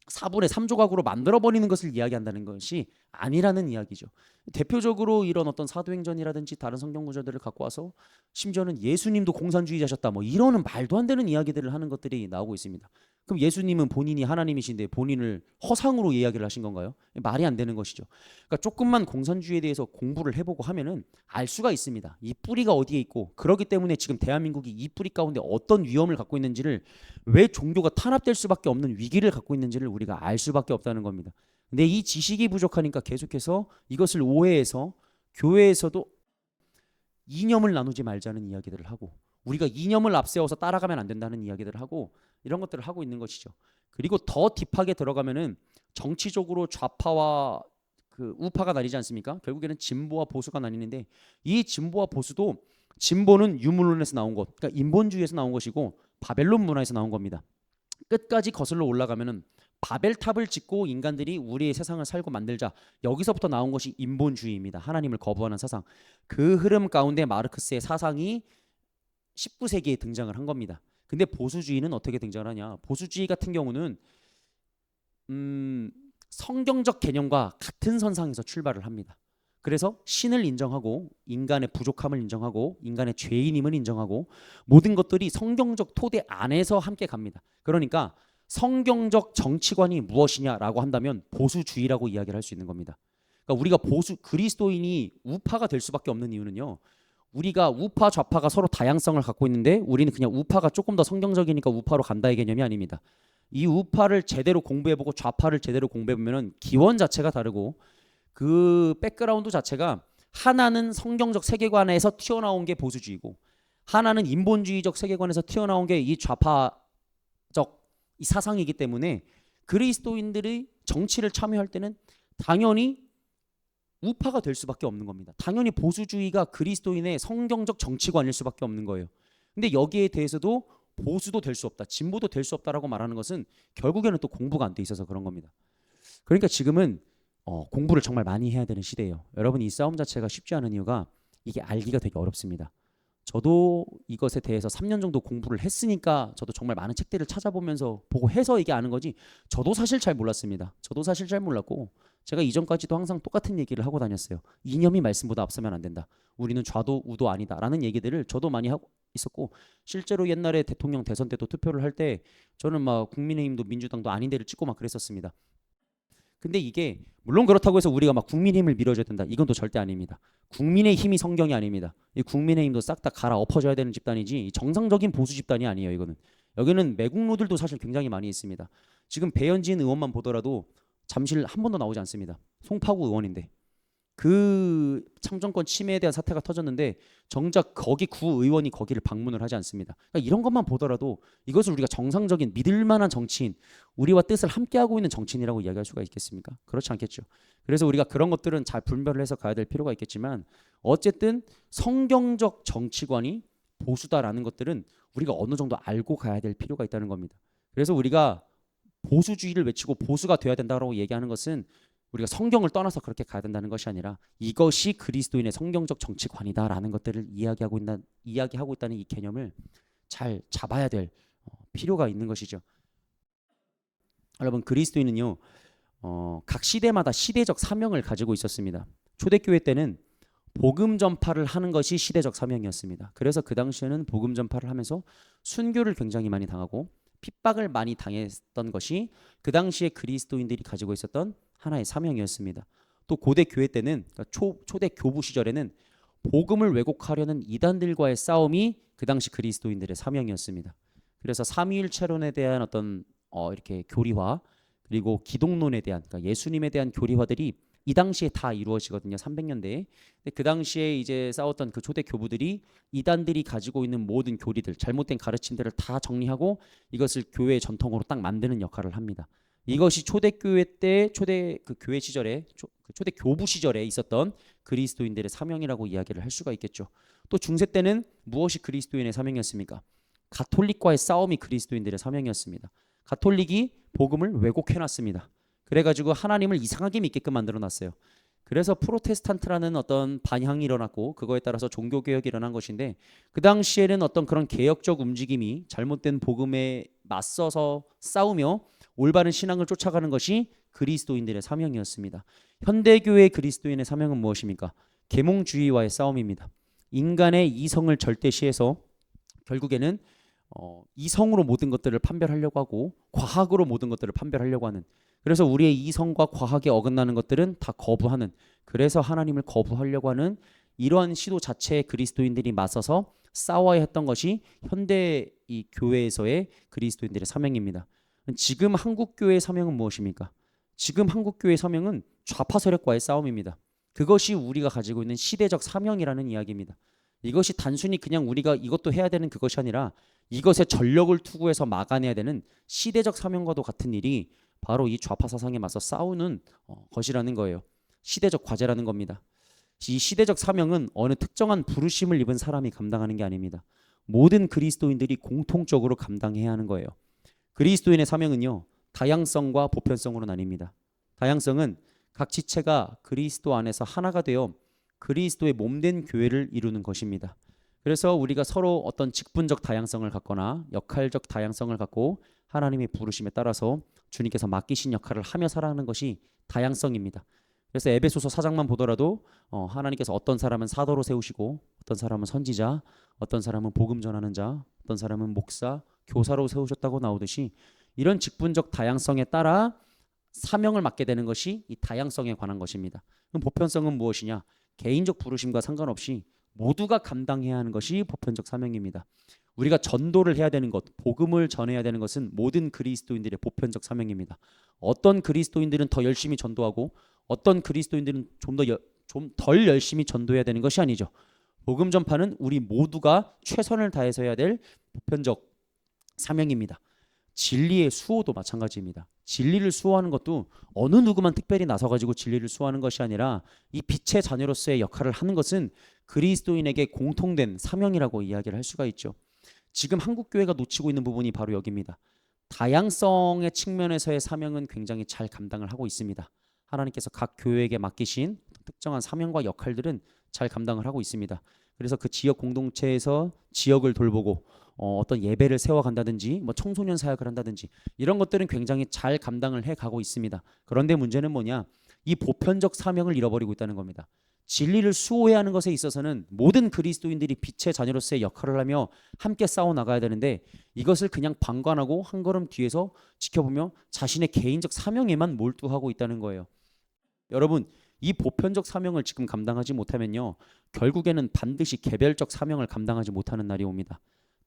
4분의 3조각으로 만들어버리는 것을 이야기한다는 것이 아니라는 이야기죠. 대표적으로 이런 어떤 사도행전이라든지 다른 성경 구절들을 갖고 와서 심지어는 예수님도 공산주의자셨다, 뭐 이러는 말도 안 되는 이야기들을 하는 것들이 나오고 있습니다. 그럼 예수님은 본인이 하나님이신데 본인을 허상으로 이야기를 하신 건가요? 말이 안 되는 것이죠. 그러니까 조금만 공산주의에 대해서 공부를 해보고 하면은 알 수가 있습니다. 이 뿌리가 어디에 있고, 그렇기 때문에 지금 대한민국이 이 뿌리 가운데 어떤 위험을 갖고 있는지를, 왜 종교가 탄압될 수밖에 없는 위기를 갖고 있는지를 우리가 알 수밖에 없다는 겁니다. 근데 이 지식이 부족하니까 계속해서 이것을 오해해서 교회에서도 이념을 나누지 말자는 이야기들을 하고, 우리가 이념을 앞세워서 따라가면 안 된다는 이야기들을 하고, 이런 것들을 하고 있는 것이죠. 그리고 더 딥하게 들어가면은 정치적으로 좌파와 그 우파가 나뉘지 않습니까? 결국에는 진보와 보수가 나뉘는데, 이 진보와 보수도, 진보는 유물론에서 나온 것, 그러니까 인본주의에서 나온 것이고 바벨론 문화에서 나온 겁니다. 끝까지 거슬러 올라가면은 바벨탑을 짓고 인간들이 우리의 세상을 살고 만들자, 여기서부터 나온 것이 인본주의입니다. 하나님을 거부하는 사상. 그 흐름 가운데 마르크스의 사상이 19세기에 등장을 한 겁니다. 근데 보수주의는 어떻게 등장을 하냐? 보수주의 같은 경우는 성경적 개념과 같은 선상에서 출발을 합니다. 그래서 신을 인정하고 인간의 부족함을 인정하고 인간의 죄인임을 인정하고 모든 것들이 성경적 토대 안에서 함께 갑니다. 그러니까 성경적 정치관이 무엇이냐라고 한다면 보수주의라고 이야기를 할 수 있는 겁니다. 그러니까 우리가 그리스도인이 우파가 될 수밖에 없는 이유는요, 우리가 우파 좌파가 서로 다양성을 갖고 있는데 우리는 그냥 우파가 조금 더 성경적이니까 우파로 간다의 개념이 아닙니다. 이 우파를 제대로 공부해보고 좌파를 제대로 공부해보면 기원 자체가 다르고, 그 백그라운드 자체가, 하나는 성경적 세계관에서 튀어나온 게 보수주의고, 하나는 인본주의적 세계관에서 튀어나온 게 이 좌파적 이 사상이기 때문에 그리스도인들의 정치를 참여할 때는 당연히 우파가 될 수밖에 없는 겁니다. 당연히 보수주의가 그리스도인의 성경적 정치관일 수밖에 없는 거예요. 근데 여기에 대해서도 보수도 될 수 없다, 진보도 될 수 없다라고 말하는 것은 결국에는 또 공부가 안 돼 있어서 그런 겁니다. 그러니까 지금은 공부를 정말 많이 해야 되는 시대예요. 여러분, 이 싸움 자체가 쉽지 않은 이유가 이게 알기가 되게 어렵습니다. 저도 이것에 대해서 3년 정도 공부를 했으니까 저도 정말 많은 책들을 찾아보면서 보고 해서 이게 아는 거지, 저도 사실 잘 몰랐습니다. 저도 사실 잘 몰랐고, 제가 이전까지도 항상 똑같은 얘기를 하고 다녔어요. 이념이 말씀보다 앞서면 안 된다. 우리는 좌도 우도 아니다 라는 얘기들을 저도 많이 하고 있었고, 실제로 옛날에 대통령 대선 때도 투표를 할 때 저는 막 국민의힘도 민주당도 아닌 데를 찍고 막 그랬었습니다. 근데 이게 물론 그렇다고 해서 우리가 막 국민의힘을 밀어줘야 된다, 이건 또 절대 아닙니다. 국민의힘이 성경이 아닙니다. 이 국민의힘도 싹 다 갈아 엎어져야 되는 집단이지 정상적인 보수 집단이 아니에요. 이거는 여기는 매국노들도 사실 굉장히 많이 있습니다. 지금 배현진 의원만 보더라도 잠실 한 번도 나오지 않습니다. 송파구 의원인데 그 참정권 침해에 대한 사태가 터졌는데 정작 거기 구의원이 거기를 방문을 하지 않습니다. 그러니까 이런 것만 보더라도 이것을 우리가 정상적인 믿을 만한 정치인, 우리와 뜻을 함께하고 있는 정치인이라고 이야기할 수가 있겠습니까? 그렇지 않겠죠. 그래서 우리가 그런 것들은 잘 분별을 해서 가야 될 필요가 있겠지만, 어쨌든 성경적 정치관이 보수다라는 것들은 우리가 어느 정도 알고 가야 될 필요가 있다는 겁니다. 그래서 우리가 보수주의를 외치고 보수가 돼야 된다고 얘기하는 것은 우리가 성경을 떠나서 그렇게 가야 된다는 것이 아니라 이것이 그리스도인의 성경적 정치관이다라는 것들을 이야기하고 있다는 이 개념을 잘 잡아야 될 필요가 있는 것이죠. 여러분, 그리스도인은요, 각 시대마다 시대적 사명을 가지고 있었습니다. 초대교회 때는 복음 전파를 하는 것이 시대적 사명이었습니다. 그래서 그 당시에는 복음 전파를 하면서 순교를 굉장히 많이 당하고 핍박을 많이 당했던 것이 그 당시에 그리스도인들이 가지고 있었던 하나의 사명이었습니다. 또 고대 교회 때는, 그러니까 초대 교부 시절에는 복음을 왜곡하려는 이단들과의 싸움이 그 당시 그리스도인들의 사명이었습니다. 그래서 삼위일체론에 대한 어떤 이렇게 교리화, 그리고 기독론에 대한, 그러니까 예수님에 대한 교리화들이 이 당시에 다 이루어지거든요. 300년대에. 그 당시에 이제 싸웠던 그 초대 교부들이 이단들이 가지고 있는 모든 교리들, 잘못된 가르침들을 다 정리하고 이것을 교회의 전통으로 딱 만드는 역할을 합니다. 이것이 초대교회 때, 초대 그 교회 시절에, 초대 교부 시절에 있었던 그리스도인들의 사명이라고 이야기를 할 수가 있겠죠. 또 중세 때는 무엇이 그리스도인의 사명이었습니까? 가톨릭과의 싸움이 그리스도인들의 사명이었습니다. 가톨릭이 복음을 왜곡해놨습니다. 그래가지고 하나님을 이상하게 믿게끔 만들어놨어요. 그래서 프로테스탄트라는 어떤 반향이 일어났고 그거에 따라서 종교개혁이 일어난 것인데, 그 당시에는 어떤 그런 개혁적 움직임이 잘못된 복음에 맞서서 싸우며 올바른 신앙을 쫓아가는 것이 그리스도인들의 사명이었습니다. 현대교회 그리스도인의 사명은 무엇입니까? 계몽주의와의 싸움입니다. 인간의 이성을 절대시해서 결국에는 이성으로 모든 것들을 판별하려고 하고 과학으로 모든 것들을 판별하려고 하는, 그래서 우리의 이성과 과학에 어긋나는 것들은 다 거부하는, 그래서 하나님을 거부하려고 하는 이러한 시도 자체에 그리스도인들이 맞서서 싸워야 했던 것이 현대 이 교회에서의 그리스도인들의 사명입니다. 지금 한국교회의 사명은 무엇입니까? 지금 한국교회의 사명은 좌파 세력과의 싸움입니다. 그것이 우리가 가지고 있는 시대적 사명이라는 이야기입니다. 이것이 단순히 그냥 우리가 이것도 해야 되는 그것이 아니라 이것에 전력을 투구해서 막아내야 되는 시대적 사명과도 같은 일이 바로 이 좌파 사상에 맞서 싸우는 것이라는 거예요. 시대적 과제라는 겁니다. 이 시대적 사명은 어느 특정한 부르심을 입은 사람이 감당하는 게 아닙니다. 모든 그리스도인들이 공통적으로 감당해야 하는 거예요. 그리스도인의 사명은요, 다양성과 보편성으로 나뉩니다. 다양성은 각 지체가 그리스도 안에서 하나가 되어 그리스도의 몸된 교회를 이루는 것입니다. 그래서 우리가 서로 어떤 직분적 다양성을 갖거나 역할적 다양성을 갖고 하나님의 부르심에 따라서 주님께서 맡기신 역할을 하며 살아가는 것이 다양성입니다. 그래서 에베소서 4장만 보더라도 하나님께서 어떤 사람은 사도로 세우시고, 어떤 사람은 선지자, 어떤 사람은 복음 전하는 자, 어떤 사람은 목사, 교사로 세우셨다고 나오듯이 이런 직분적 다양성에 따라 사명을 맡게 되는 것이 이 다양성에 관한 것입니다. 그럼 보편성은 무엇이냐? 개인적 부르심과 상관없이 모두가 감당해야 하는 것이 보편적 사명입니다. 우리가 전도를 해야 되는 것, 복음을 전해야 되는 것은 모든 그리스도인들의 보편적 사명입니다. 어떤 그리스도인들은 더 열심히 전도하고 어떤 그리스도인들은 좀 덜 열심히 전도해야 되는 것이 아니죠. 복음 전파는 우리 모두가 최선을 다해서 해야 될 보편적 사명입니다. 진리의 수호도 마찬가지입니다. 진리를 수호하는 것도 어느 누구만 특별히 나서가지고 진리를 수호하는 것이 아니라 이 빛의 자녀로서의 역할을 하는 것은 그리스도인에게 공통된 사명이라고 이야기를 할 수가 있죠. 지금 한국교회가 놓치고 있는 부분이 바로 여기입니다. 다양성의 측면에서의 사명은 굉장히 잘 감당을 하고 있습니다. 하나님께서 각 교회에게 맡기신 특정한 사명과 역할들은 잘 감당을 하고 있습니다. 그래서 그 지역 공동체에서 지역을 돌보고 어떤 예배를 세워간다든지 뭐 청소년 사역을 한다든지 이런 것들은 굉장히 잘 감당을 해가고 있습니다. 그런데 문제는 뭐냐? 이 보편적 사명을 잃어버리고 있다는 겁니다. 진리를 수호해야 하는 것에 있어서는 모든 그리스도인들이 빛의 자녀로서의 역할을 하며 함께 싸워 나가야 되는데 이것을 그냥 방관하고 한 걸음 뒤에서 지켜보며 자신의 개인적 사명에만 몰두하고 있다는 거예요. 여러분, 이 보편적 사명을 지금 감당하지 못하면요, 결국에는 반드시 개별적 사명을 감당하지 못하는 날이 옵니다.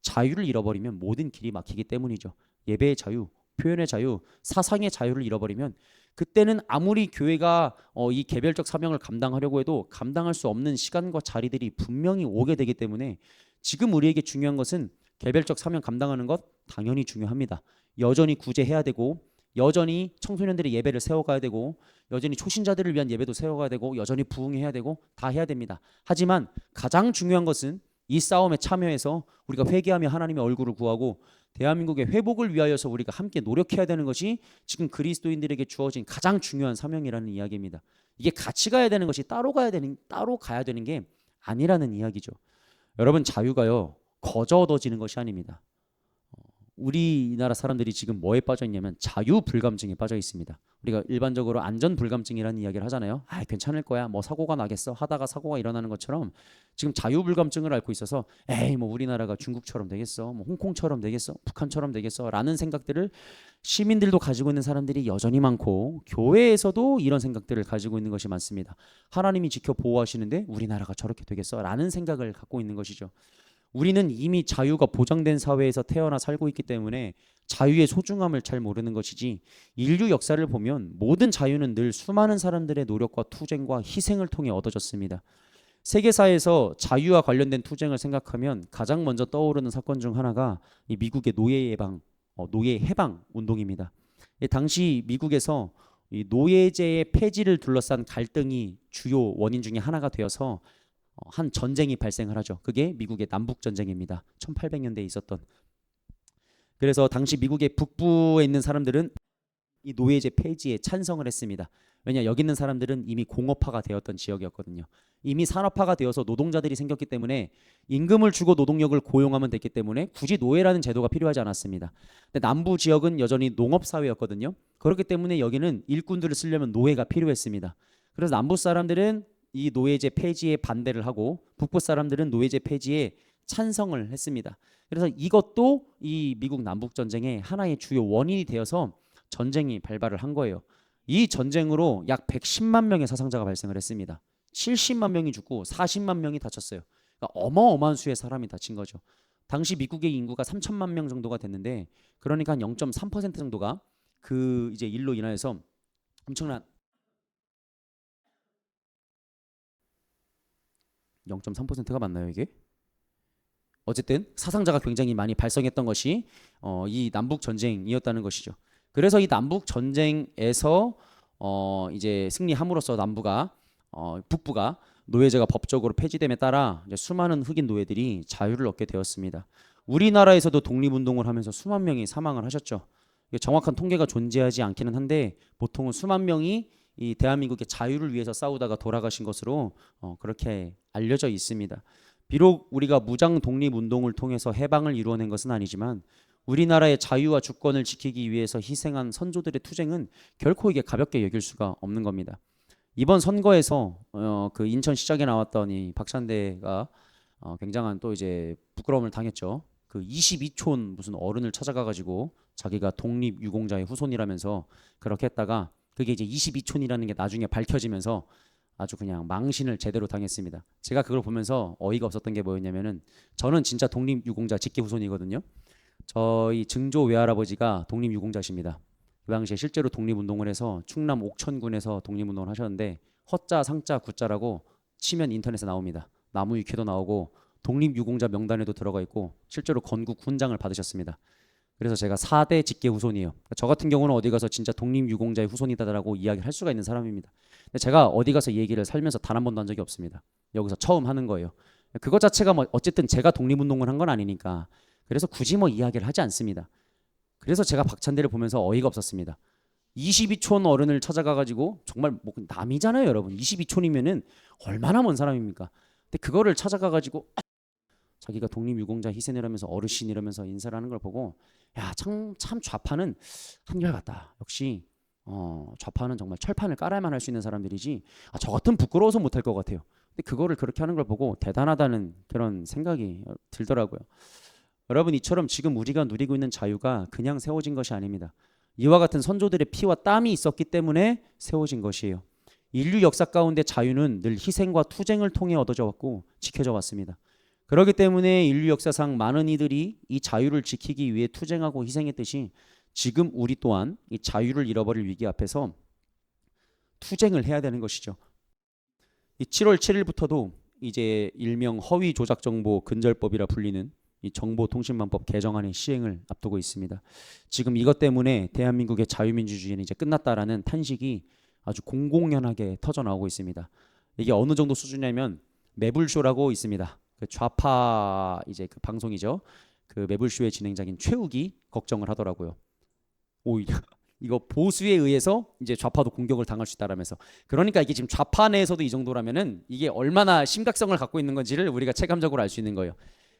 자유를 잃어버리면 모든 길이 막히기 때문이죠. 예배의 자유, 표현의 자유, 사상의 자유를 잃어버리면 그때는 아무리 교회가 이 개별적 사명을 감당하려고 해도 감당할 수 없는 시간과 자리들이 분명히 오게 되기 때문에 지금 우리에게 중요한 것은 개별적 사명 감당하는 것 당연히 중요합니다. 여전히 구제해야 되고 여전히 청소년들의 예배를 세워가야 되고 여전히 초신자들을 위한 예배도 세워가야 되고 여전히 부흥해야 되고 다 해야 됩니다. 하지만 가장 중요한 것은 이 싸움에 참여해서 우리가 회개하며 하나님의 얼굴을 구하고 대한민국의 회복을 위하여서 우리가 함께 노력해야 되는 것이 지금 그리스도인들에게 주어진 가장 중요한 사명이라는 이야기입니다. 이게 같이 가야 되는 것이 따로 가야 되는 게 아니라는 이야기죠. 여러분, 자유가요 거저 얻어지는 것이 아닙니다. 우리나라 사람들이 지금 뭐에 빠져 있냐면 자유불감증에 빠져 있습니다. 우리가 일반적으로 안전불감증이라는 이야기를 하잖아요. 아, 괜찮을 거야, 뭐 사고가 나겠어 하다가 사고가 일어나는 것처럼 지금 자유불감증을 앓고 있어서 에이 뭐 우리나라가 중국처럼 되겠어, 뭐 홍콩처럼 되겠어, 북한처럼 되겠어 라는 생각들을 시민들도 가지고 있는 사람들이 여전히 많고 교회에서도 이런 생각들을 가지고 있는 것이 많습니다. 하나님이 지켜 보호하시는데 우리나라가 저렇게 되겠어 라는 생각을 갖고 있는 것이죠. 우리는 이미 자유가 보장된 사회에서 태어나 살고 있기 때문에 자유의 소중함을 잘 모르는 것이지, 인류 역사를 보면 모든 자유는 늘 수많은 사람들의 노력과 투쟁과 희생을 통해 얻어졌습니다. 세계사에서 자유와 관련된 투쟁을 생각하면 가장 먼저 떠오르는 사건 중 하나가 이 미국의 노예 해방 운동입니다. 당시 미국에서 이 노예제의 폐지를 둘러싼 갈등이 주요 원인 중에 하나가 되어서 한 전쟁이 발생을 하죠. 그게 미국의 남북 전쟁입니다. 1800년대에 있었던. 그래서 당시 미국의 북부에 있는 사람들은 이 노예제 폐지에 찬성을 했습니다. 왜냐, 여기 있는 사람들은 이미 공업화가 되었던 지역이었거든요. 이미 산업화가 되어서 노동자들이 생겼기 때문에 임금을 주고 노동력을 고용하면 됐기 때문에 굳이 노예라는 제도가 필요하지 않았습니다. 근데 남부 지역은 여전히 농업 사회였거든요. 그렇기 때문에 여기는 일꾼들을 쓰려면 노예가 필요했습니다. 그래서 남부 사람들은 이 노예제 폐지에 반대를 하고 북부 사람들은 노예제 폐지에 찬성을 했습니다. 그래서 이것도 이 미국 남북 전쟁의 하나의 주요 원인이 되어서 전쟁이 발발을 한 거예요. 이 전쟁으로 약 110만 명의 사상자가 발생을 했습니다. 70만 명이 죽고 40만 명이 다쳤어요. 그러니까 어마어마한 수의 사람이 다친 거죠. 당시 미국의 인구가 3천만 명 정도가 됐는데, 그러니까 한 0.3% 정도가 그 이제 일로 인하여서 엄청난 0.3%가 맞나요, 이게? 어쨌든 사상자가 굉장히 많이 발생했던 것이 이 남북 전쟁이었다는 것이죠. 그래서 이 남북 전쟁에서 이제 승리함으로써 북부가 노예제가 법적으로 폐지됨에 따라 이제 수많은 흑인 노예들이 자유를 얻게 되었습니다. 우리나라에서도 독립운동을 하면서 수만 명이 사망을 하셨죠. 정확한 통계가 존재하지 않기는 한데 보통은 수만 명이 이 대한민국의 자유를 위해서 싸우다가 돌아가신 것으로 그렇게 알려져 있습니다. 비록 우리가 무장 독립운동을 통해서 해방을 이루어낸 것은 아니지만 우리나라의 자유와 주권을 지키기 위해서 희생한 선조들의 투쟁은 결코 이게 가볍게 여길 수가 없는 겁니다. 이번 선거에서 그 인천시장에 나왔던 이 박찬대가 굉장한 또 이제 부끄러움을 당했죠. 그 22촌 무슨 어른을 찾아가가지고 자기가 독립유공자의 후손이라면서 그렇게 했다가 그게 이제 22촌이라는 게 나중에 밝혀지면서 아주 그냥 망신을 제대로 당했습니다. 제가 그걸 보면서 어이가 없었던 게 뭐였냐면은, 저는 진짜 독립유공자 직계 후손이거든요. 저희 증조 외할아버지가 독립유공자십니다. 그 당시에 실제로 독립운동을 해서 충남 옥천군에서 독립운동을 하셨는데 허자, 상자, 구자라고 치면 인터넷에 나옵니다. 나무 위키도 나오고 독립유공자 명단에도 들어가 있고 실제로 건국 훈장을 받으셨습니다. 그래서 제가 4대 직계 후손이에요. 저 같은 경우는 어디 가서 진짜 독립유공자의 후손이다라고 이야기를 할 수가 있는 사람입니다. 근데 제가 어디 가서 이 얘기를 살면서 단 한 번도 한 적이 없습니다. 여기서 처음 하는 거예요. 그것 자체가 뭐 어쨌든 제가 독립운동을 한 건 아니니까 그래서 굳이 뭐 이야기를 하지 않습니다. 그래서 제가 박찬대를 보면서 어이가 없었습니다. 22촌 어른을 찾아가가지고 정말 뭐 남이잖아요, 여러분. 22촌이면은 얼마나 먼 사람입니까? 근데 그거를 찾아가 가지고 자기가 독립유공자 희생이라면서 어르신이라면서 인사를 하는 걸 보고 야, 참 좌파는 한결같다. 역시 좌파는 정말 철판을 깔아야만 할 수 있는 사람들이지. 저 같은 부끄러워서 못할 것 같아요. 근데 그거를 그렇게 하는 걸 보고 대단하다는 그런 생각이 들더라고요. 여러분, 이처럼 지금 우리가 누리고 있는 자유가 그냥 세워진 것이 아닙니다. 이와 같은 선조들의 피와 땀이 있었기 때문에 세워진 것이에요. 인류 역사 가운데 자유는 늘 희생과 투쟁을 통해 얻어져 왔고 지켜져 왔습니다. 그렇기 때문에 인류 역사상 많은 이들이 이 자유를 지키기 위해 투쟁하고 희생했듯이 지금 우리 또한 이 자유를 잃어버릴 위기 앞에서 투쟁을 해야 되는 것이죠. 이 7월 7일부터도 이제 일명 허위 조작 정보 근절법이라 불리는 이 정보통신망법 개정안의 시행을 앞두고 있습니다. 지금 이것 때문에 대한민국의 자유민주주의는 이제 끝났다라는 탄식이 아주 공공연하게 터져 나오고 있습니다. 이게 어느 정도 수준이냐면 매불쇼라고 있습니다. 그 좌파 이제 그 방송이죠. 그 매불쇼의 진행자인 최욱이 걱정을 하더라고요. 오히려 이거 보수에 의해서 이제 좌파도 공격을 당할 수 있다라면서. 그러니까 이게 지금 좌파 내에서도 이 정도라면은 이게 얼마나 심각성을 갖고 있는 건지를 우리가 체감적으로 알 수 있는 거예요.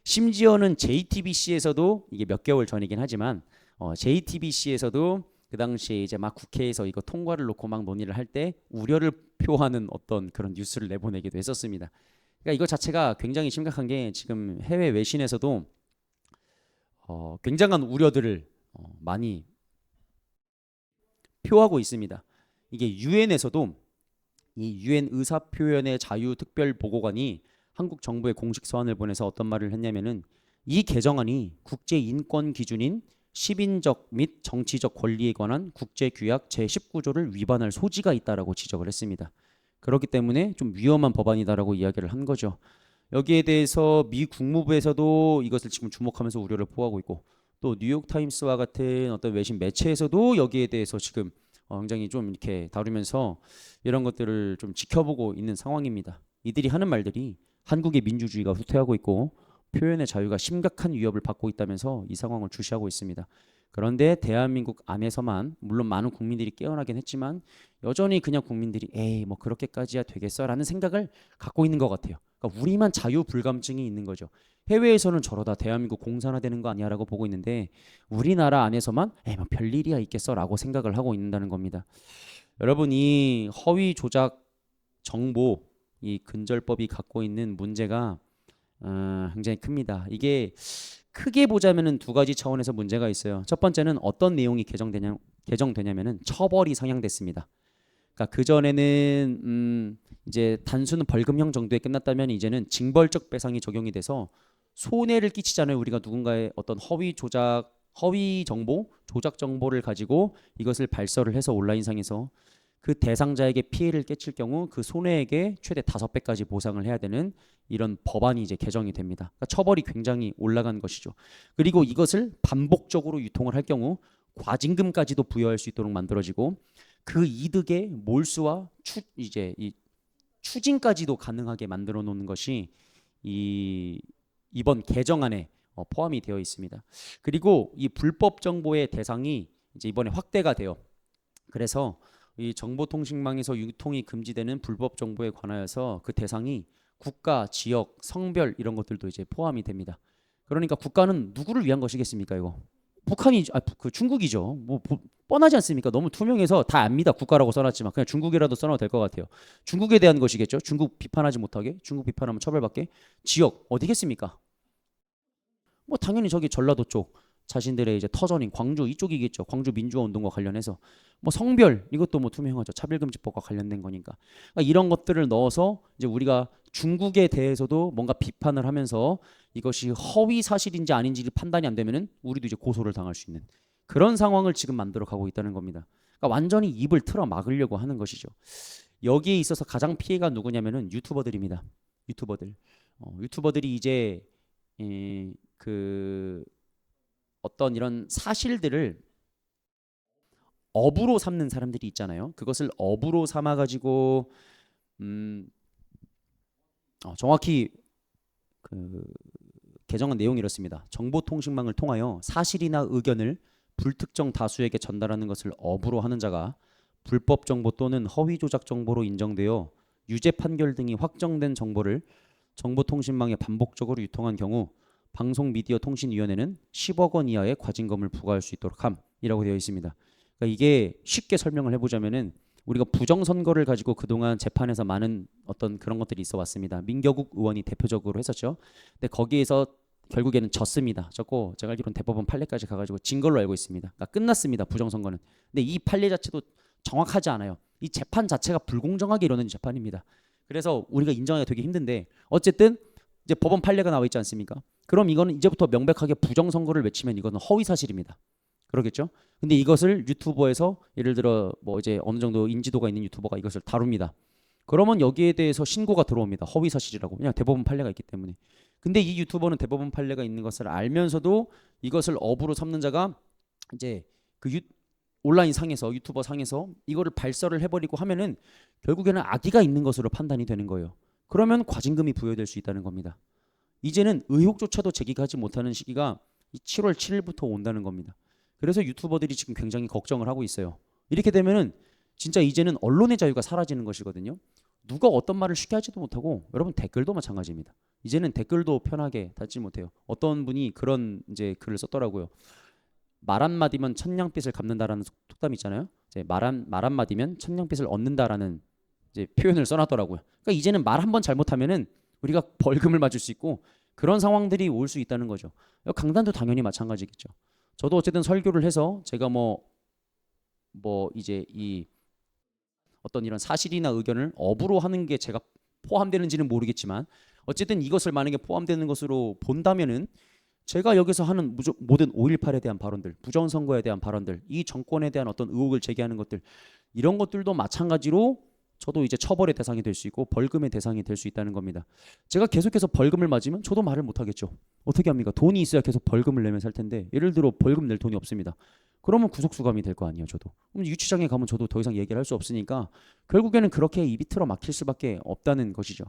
심지어는 JTBC에서도 이게 몇 개월 전이긴 하지만 JTBC에서도 그 당시에 이제 막 국회에서 이거 통과를 놓고 막 논의를 할 때 우려를 표하는 어떤 그런 뉴스를 내보내기도 했었습니다. 그러니까 이거 자체가 굉장히 심각한 게 지금 해외 외신에서도 굉장한 우려들을 많이 표하고 있습니다. 이게 유엔에서도 이 유엔 의사표현의 자유특별보고관이 한국 정부에 공식 서한을 보내서 어떤 말을 했냐면은 이 개정안이 국제인권 기준인 시민적 및 정치적 권리에 관한 국제규약 제19조를 위반할 소지가 있다라고 지적을 했습니다. 그렇기 때문에 좀 위험한 법안이다라고 이야기를 한 거죠. 여기에 대해서 미 국무부에서도 이것을 지금 주목하면서 우려를 포하고 있고 또 뉴욕타임스와 같은 어떤 외신 매체에서도 여기에 대해서 지금 굉장히 좀 이렇게 다루면서 이런 것들을 좀 지켜보고 있는 상황입니다. 이들이 하는 말들이 한국의 민주주의가 후퇴하고 있고 표현의 자유가 심각한 위협을 받고 있다면서 이 상황을 주시하고 있습니다. 그런데 대한민국 안에서만 물론 많은 국민들이 깨어나긴 했지만 여전히 그냥 국민들이 에이 뭐 그렇게까지야 되겠어라는 생각을 갖고 있는 것 같아요. 그러니까 우리만 자유 불감증이 있는 거죠. 해외에서는 저러다 대한민국 공산화되는 거 아니야라고 보고 있는데 우리나라 안에서만 에이 뭐 별일이야 있겠어라고 생각을 하고 있는다는 겁니다. 여러분, 이 허위 조작 정보 이 근절법이 갖고 있는 문제가 굉장히 큽니다. 이게 크게 보자면은 두 가지 차원에서 문제가 있어요. 첫 번째는 어떤 내용이 개정되냐면은 처벌이 상향됐습니다. 그러니까 그 전에는 이제 단순 벌금형 정도에 끝났다면 이제는 징벌적 배상이 적용이 돼서 손해를 끼치잖아요. 우리가 누군가의 어떤 허위 정보, 조작 정보를 가지고 이것을 발설을 해서 온라인상에서 그 대상자에게 피해를 끼칠 경우 그 손해액의 최대 5배까지 보상을 해야 되는 이런 법안이 이제 개정이 됩니다. 그러니까 처벌이 굉장히 올라간 것이죠. 그리고 이것을 반복적으로 유통을 할 경우 과징금까지도 부여할 수 있도록 만들어지고 그 이득의 몰수와 이제 이 추징까지도 가능하게 만들어 놓는 것이 이번 개정안에 포함이 되어 있습니다. 그리고 이 불법 정보의 대상이 이제 이번에 확대가 돼요. 그래서 이 정보통신망에서 유통이 금지되는 불법 정보에 관하여서 그 대상이 국가, 지역, 성별 이런 것들도 이제 포함이 됩니다. 그러니까 국가는 누구를 위한 것이겠습니까? 이거 북한이 그 중국이죠. 뭐 뻔하지 않습니까? 너무 투명해서 다 압니다. 국가라고 써놨지만 그냥 중국이라도 써놔도 될 것 같아요. 중국에 대한 것이겠죠. 중국 비판하지 못하게, 중국 비판하면 처벌받게. 지역 어디겠습니까? 뭐 당연히 저기 전라도 쪽 자신들의 이제 터전인 광주 이쪽이겠죠. 광주 민주화 운동과 관련해서 뭐 성별 이것도 뭐 투명하죠. 차별금지법과 관련된 거니까. 그러니까 이런 것들을 넣어서 이제 우리가 중국에 대해서도 뭔가 비판을 하면서 이것이 허위 사실인지 아닌지 판단이 안 되면은 우리도 이제 고소를 당할 수 있는 그런 상황을 지금 만들어 가고 있다는 겁니다. 그러니까 완전히 입을 틀어 막으려고 하는 것이죠. 여기에 있어서 가장 피해가 누구냐면은 유튜버들입니다. 유튜버들이 이제 그 어떤 이런 사실들을 업으로 삼는 사람들이 있잖아요. 그것을 업으로 삼아 가지고 정확히 그 개정안 내용이 이렇습니다. 정보통신망을 통하여 사실이나 의견을 불특정 다수에게 전달하는 것을 업으로 하는 자가 불법 정보 또는 허위 조작 정보로 인정되어 유죄 판결 등이 확정된 정보를 정보통신망에 반복적으로 유통한 경우 방송미디어통신위원회는 10억 원 이하의 과징금을 부과할 수 있도록 함이라고 되어 있습니다. 그러니까 이게 쉽게 설명을 해보자면은 우리가 부정선거를 가지고 그동안 재판에서 많은 어떤 그런 것들이 있어 왔습니다. 민겨국 의원이 대표적으로 했었죠. 근데 거기에서 결국에는 졌습니다. 졌고 제가 알기로는 대법원 판례까지 가가지고 진 걸로 알고 있습니다. 그러니까 끝났습니다. 부정선거는. 근데 이 판례 자체도 정확하지 않아요. 이 재판 자체가 불공정하게 이루어진 재판입니다. 그래서 우리가 인정하기가 되게 힘든데 어쨌든 이제 법원 판례가 나와 있지 않습니까? 그럼 이거는 이제부터 명백하게 부정선거를 외치면 이거는 허위 사실입니다. 그러겠죠? 근데 이것을 유튜버에서 예를 들어 뭐 이제 어느 정도 인지도가 있는 유튜버가 이것을 다룹니다. 그러면 여기에 대해서 신고가 들어옵니다. 허위 사실이라고. 그냥 대법원 판례가 있기 때문에. 근데 이 유튜버는 대법원 판례가 있는 것을 알면서도 이것을 업으로 삼는 자가 이제 그 온라인 상에서 유튜버 상에서 이거를 발설을 해버리고 하면은 결국에는 악의가 있는 것으로 판단이 되는 거예요. 그러면 과징금이 부여될 수 있다는 겁니다. 이제는 의혹조차도 제기하지 못하는 시기가 7월 7일부터 온다는 겁니다. 그래서 유튜버들이 지금 굉장히 걱정을 하고 있어요. 이렇게 되면은 진짜 이제는 언론의 자유가 사라지는 것이거든요. 누가 어떤 말을 쉽게 하지도 못하고 여러분 댓글도 마찬가지입니다. 이제는 댓글도 편하게 달지 못해요. 어떤 분이 그런 이제 글을 썼더라고요. 말 한마디면 천냥빚을 갚는다라는 속담이 있잖아요. 이제 말 한마디면 천냥빚을 얻는다라는 이제 표현을 써놨더라고요. 그러니까 이제는 말 한 번 잘못하면은 우리가 벌금을 맞을 수 있고 그런 상황들이 올 수 있다는 거죠. 강단도 당연히 마찬가지겠죠. 저도 어쨌든 설교를 해서 제가 뭐 이제 이 어떤 이런 사실이나 의견을 업으로 하는 게 제가 포함되는지는 모르겠지만 어쨌든 이것을 만약에 포함되는 것으로 본다면은 제가 여기서 하는 모든 5.18에 대한 발언들, 부정선거에 대한 발언들, 이 정권에 대한 어떤 의혹을 제기하는 것들 이런 것들도 마찬가지로 저도 이제 처벌의 대상이 될 수 있고 벌금의 대상이 될 수 있다는 겁니다. 제가 계속해서 벌금을 맞으면 저도 말을 못 하겠죠. 어떻게 합니까? 돈이 있어야 계속 벌금을 내면 살 텐데 예를 들어 벌금 낼 돈이 없습니다. 그러면 구속수감이 될 거 아니에요. 저도. 그럼 유치장에 가면 저도 더 이상 얘기를 할 수 없으니까 결국에는 그렇게 입이 틀어 막힐 수밖에 없다는 것이죠.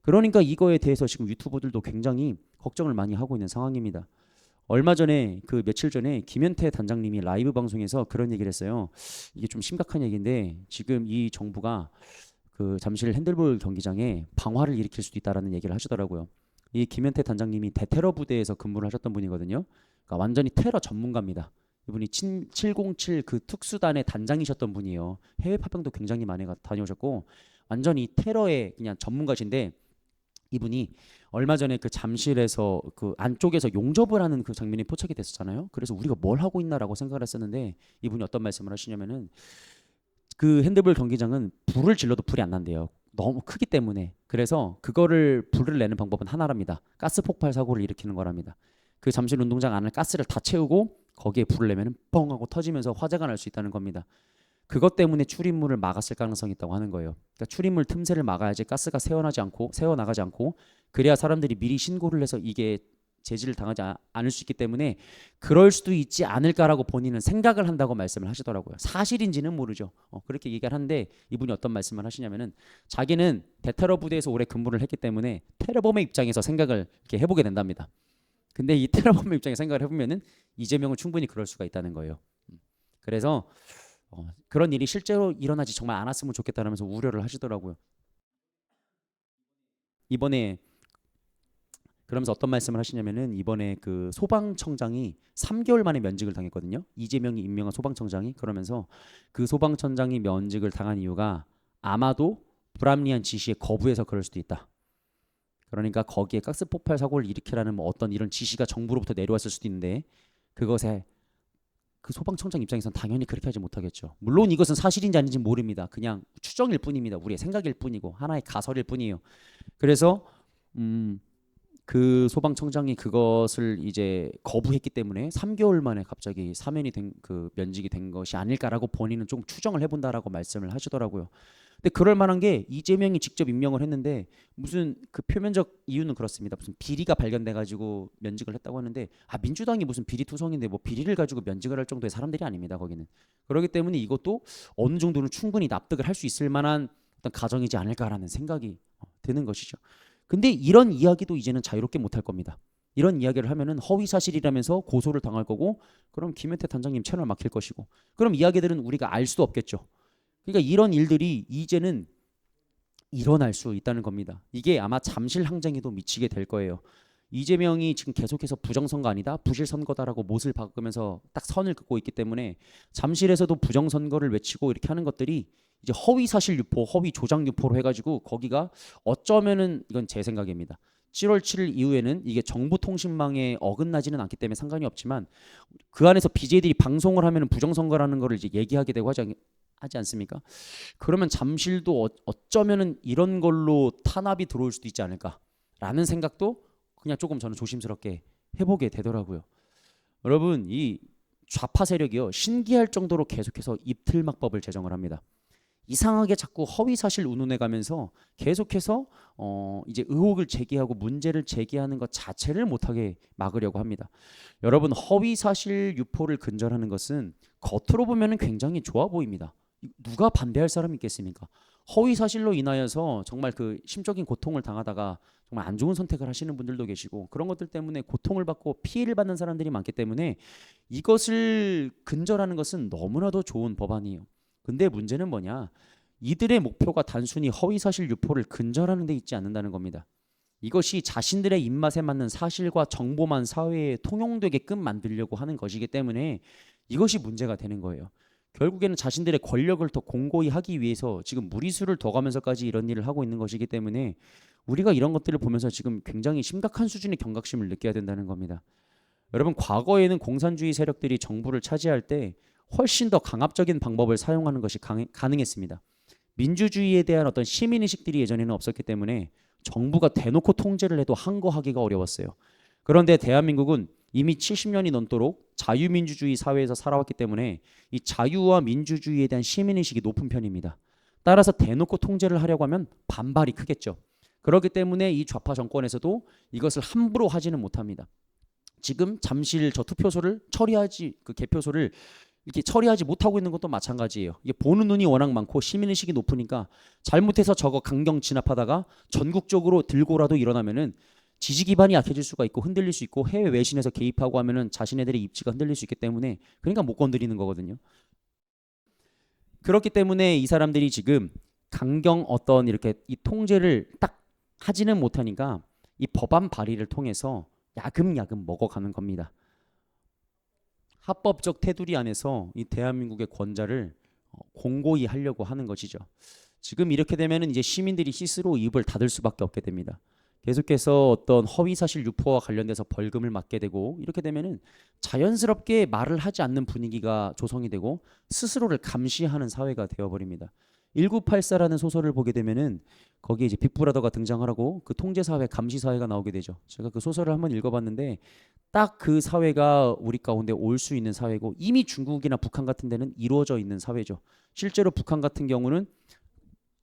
그러니까 이거에 대해서 지금 유튜버들도 굉장히 걱정을 많이 하고 있는 상황입니다. 얼마 전에 그 며칠 전에 김현태 단장님이 라이브 방송에서 그런 얘기를 했어요. 이게 좀 심각한 얘기인데 지금 이 정부가 그 잠실 핸들볼 경기장에 방화를 일으킬 수도 있다라는 얘기를 하시더라고요. 이 김현태 단장님이 대테러 부대에서 근무를 하셨던 분이거든요. 그러니까 완전히 테러 전문가입니다. 이분이 707 그 특수단의 단장이셨던 분이에요. 해외 파병도 굉장히 많이 다녀오셨고 완전히 테러의 그냥 전문가신데 이분이 얼마 전에 그 잠실에서 그 안쪽에서 용접을 하는 그 장면이 포착이 됐었잖아요. 그래서 우리가 뭘 하고 있나라고 생각을 했었는데 이분이 어떤 말씀을 하시냐면은 그 핸드볼 경기장은 불을 질러도 불이 안 난대요. 너무 크기 때문에. 그래서 그거를 불을 내는 방법은 하나랍니다. 가스 폭발 사고를 일으키는 거랍니다. 그 잠실 운동장 안을 가스를 다 채우고 거기에 불을 내면은 뻥 하고 터지면서 화재가 날 수 있다는 겁니다. 그것 때문에 출입문을 막았을 가능성이 있다고 하는 거예요. 그러니까 출입물 틈새를 막아야지 가스가 새어나가지 않고 그래야 사람들이 미리 신고를 해서 이게 제지를 당하지 않을 수 있기 때문에 그럴 수도 있지 않을까라고 본인은 생각을 한다고 말씀을 하시더라고요. 사실인지는 모르죠. 그렇게 얘기를 하는데 이분이 어떤 말씀을 하시냐면은 자기는 대테러 부대에서 오래 근무를 했기 때문에 테러범의 입장에서 생각을 이렇게 해보게 된답니다. 근데 이 테러범의 입장에 생각을 해보면은 이재명은 충분히 그럴 수가 있다는 거예요. 그래서 그런 일이 실제로 일어나지 정말 않았으면 좋겠다라면서 우려를 하시더라고요. 이번에 그러면서 어떤 말씀을 하시냐면은 이번에 그 소방청장이 3개월 만에 면직을 당했거든요. 이재명이 임명한 소방청장이. 그러면서 그 소방청장이 면직을 당한 이유가 아마도 불합리한 지시에 거부해서 그럴 수도 있다. 그러니까 거기에 가스 폭발 사고를 일으키라는 뭐 어떤 이런 지시가 정부로부터 내려왔을 수도 있는데 그것에 그 소방청장 입장에서는 당연히 그렇게 하지 못하겠죠. 물론 이것은 사실인지 아닌지 모릅니다. 그냥 추정일 뿐입니다. 우리의 생각일 뿐이고 하나의 가설일 뿐이에요. 그래서 그 소방청장이 그것을 이제 거부했기 때문에 3개월 만에 갑자기 사면이 된 그 면직이 된 것이 아닐까라고 본인은 좀 추정을 해본다라고 말씀을 하시더라고요. 근데 그럴 만한 게 이재명이 직접 임명을 했는데 무슨 그 표면적 이유는 그렇습니다. 무슨 비리가 발견돼 가지고 면직을 했다고 하는데 민주당이 무슨 비리 투성인데 뭐 비리를 가지고 면직을 할 정도의 사람들이 아닙니다. 거기는. 그렇기 때문에 이것도 어느 정도는 충분히 납득을 할 수 있을 만한 어떤 가정이지 않을까라는 생각이 드는 것이죠. 근데 이런 이야기도 이제는 자유롭게 못할 겁니다. 이런 이야기를 하면은 허위 사실이라면서 고소를 당할 거고 그럼 김현태 단장님 채널 막힐 것이고 그럼 이야기들은 우리가 알 수도 없겠죠. 그러니까 이런 일들이 이제는 일어날 수 있다는 겁니다. 이게 아마 잠실 항쟁에도 미치게 될 거예요. 이재명이 지금 계속해서 부정선거 아니다, 부실선거다라고 못을 박으면서 딱 선을 긋고 있기 때문에 잠실에서도 부정선거를 외치고 이렇게 하는 것들이 이제 허위사실 유포, 허위 조작 유포로 해가지고 거기가 어쩌면은, 이건 제 생각입니다, 7월 7일 이후에는 이게 정보통신망에 어긋나지는 않기 때문에 상관이 없지만 그 안에서 BJ들이 방송을 하면은 부정선거라는 거를 이제 얘기하게 되고 하지 않습니까? 그러면 잠실도 어쩌면은 이런 걸로 탄압이 들어올 수도 있지 않을까라는 생각도 그냥 조금 저는 조심스럽게 해보게 되더라고요. 여러분, 이 좌파 세력이요, 신기할 정도로 계속해서 입틀막법을 제정을 합니다. 이상하게 자꾸 허위사실 운운해가면서 계속해서 이제 의혹을 제기하고 문제를 제기하는 것 자체를 못하게 막으려고 합니다. 여러분, 허위사실 유포를 근절하는 것은 겉으로 보면 굉장히 좋아 보입니다. 누가 반대할 사람이 있겠습니까? 허위사실로 인하여서 정말 그 심적인 고통을 당하다가 정말 안 좋은 선택을 하시는 분들도 계시고 그런 것들 때문에 고통을 받고 피해를 받는 사람들이 많기 때문에 이것을 근절하는 것은 너무나도 좋은 법안이에요. 근데 문제는 뭐냐? 이들의 목표가 단순히 허위사실 유포를 근절하는 데 있지 않는다는 겁니다. 이것이 자신들의 입맛에 맞는 사실과 정보만 사회에 통용되게끔 만들려고 하는 것이기 때문에 이것이 문제가 되는 거예요. 결국에는 자신들의 권력을 더 공고히 하기 위해서 지금 무리수를 더 가면서까지 이런 일을 하고 있는 것이기 때문에 우리가 이런 것들을 보면서 지금 굉장히 심각한 수준의 경각심을 느껴야 된다는 겁니다. 여러분, 과거에는 공산주의 세력들이 정부를 차지할 때 훨씬 더 강압적인 방법을 사용하는 것이 가능했습니다. 민주주의에 대한 어떤 시민의식들이 예전에는 없었기 때문에 정부가 대놓고 통제를 해도 항거하기가 어려웠어요. 그런데 대한민국은 이미 70년이 넘도록 자유민주주의 사회에서 살아왔기 때문에 이 자유와 민주주의에 대한 시민의식이 높은 편입니다. 따라서 대놓고 통제를 하려고 하면 반발이 크겠죠. 그렇기 때문에 이 좌파 정권에서도 이것을 함부로 하지는 못합니다. 지금 잠실 저 투표소를 그 개표소를 이렇게 처리하지 못하고 있는 것도 마찬가지예요. 이게 보는 눈이 워낙 많고 시민의식이 높으니까 잘못해서 저거 강경 진압하다가 전국적으로 들고라도 일어나면은 지지 기반이 약해질 수가 있고 흔들릴 수 있고 해외 외신에서 개입하고 하면은 자신네들의 입지가 흔들릴 수 있기 때문에 그러니까 못 건드리는 거거든요. 그렇기 때문에 이 사람들이 지금 강경 어떤 이렇게 이 통제를 딱 하지는 못하니까 이 법안 발의를 통해서 야금야금 먹어가는 겁니다. 합법적 테두리 안에서 이 대한민국의 권자를 공고히 하려고 하는 것이죠. 지금 이렇게 되면은 이제 시민들이 스스로 입을 닫을 수밖에 없게 됩니다. 계속해서 어떤 허위사실 유포와 관련돼서 벌금을 맞게 되고 이렇게 되면은 자연스럽게 말을 하지 않는 분위기가 조성이 되고 스스로를 감시하는 사회가 되어버립니다. 1984라는 소설을 보게 되면은 거기에 이제 빅브라더가 등장하라고 그 통제사회, 감시사회가 나오게 되죠. 제가 그 소설을 한번 읽어봤는데 딱 그 사회가 우리 가운데 올 수 있는 사회고 이미 중국이나 북한 같은 데는 이루어져 있는 사회죠. 실제로 북한 같은 경우는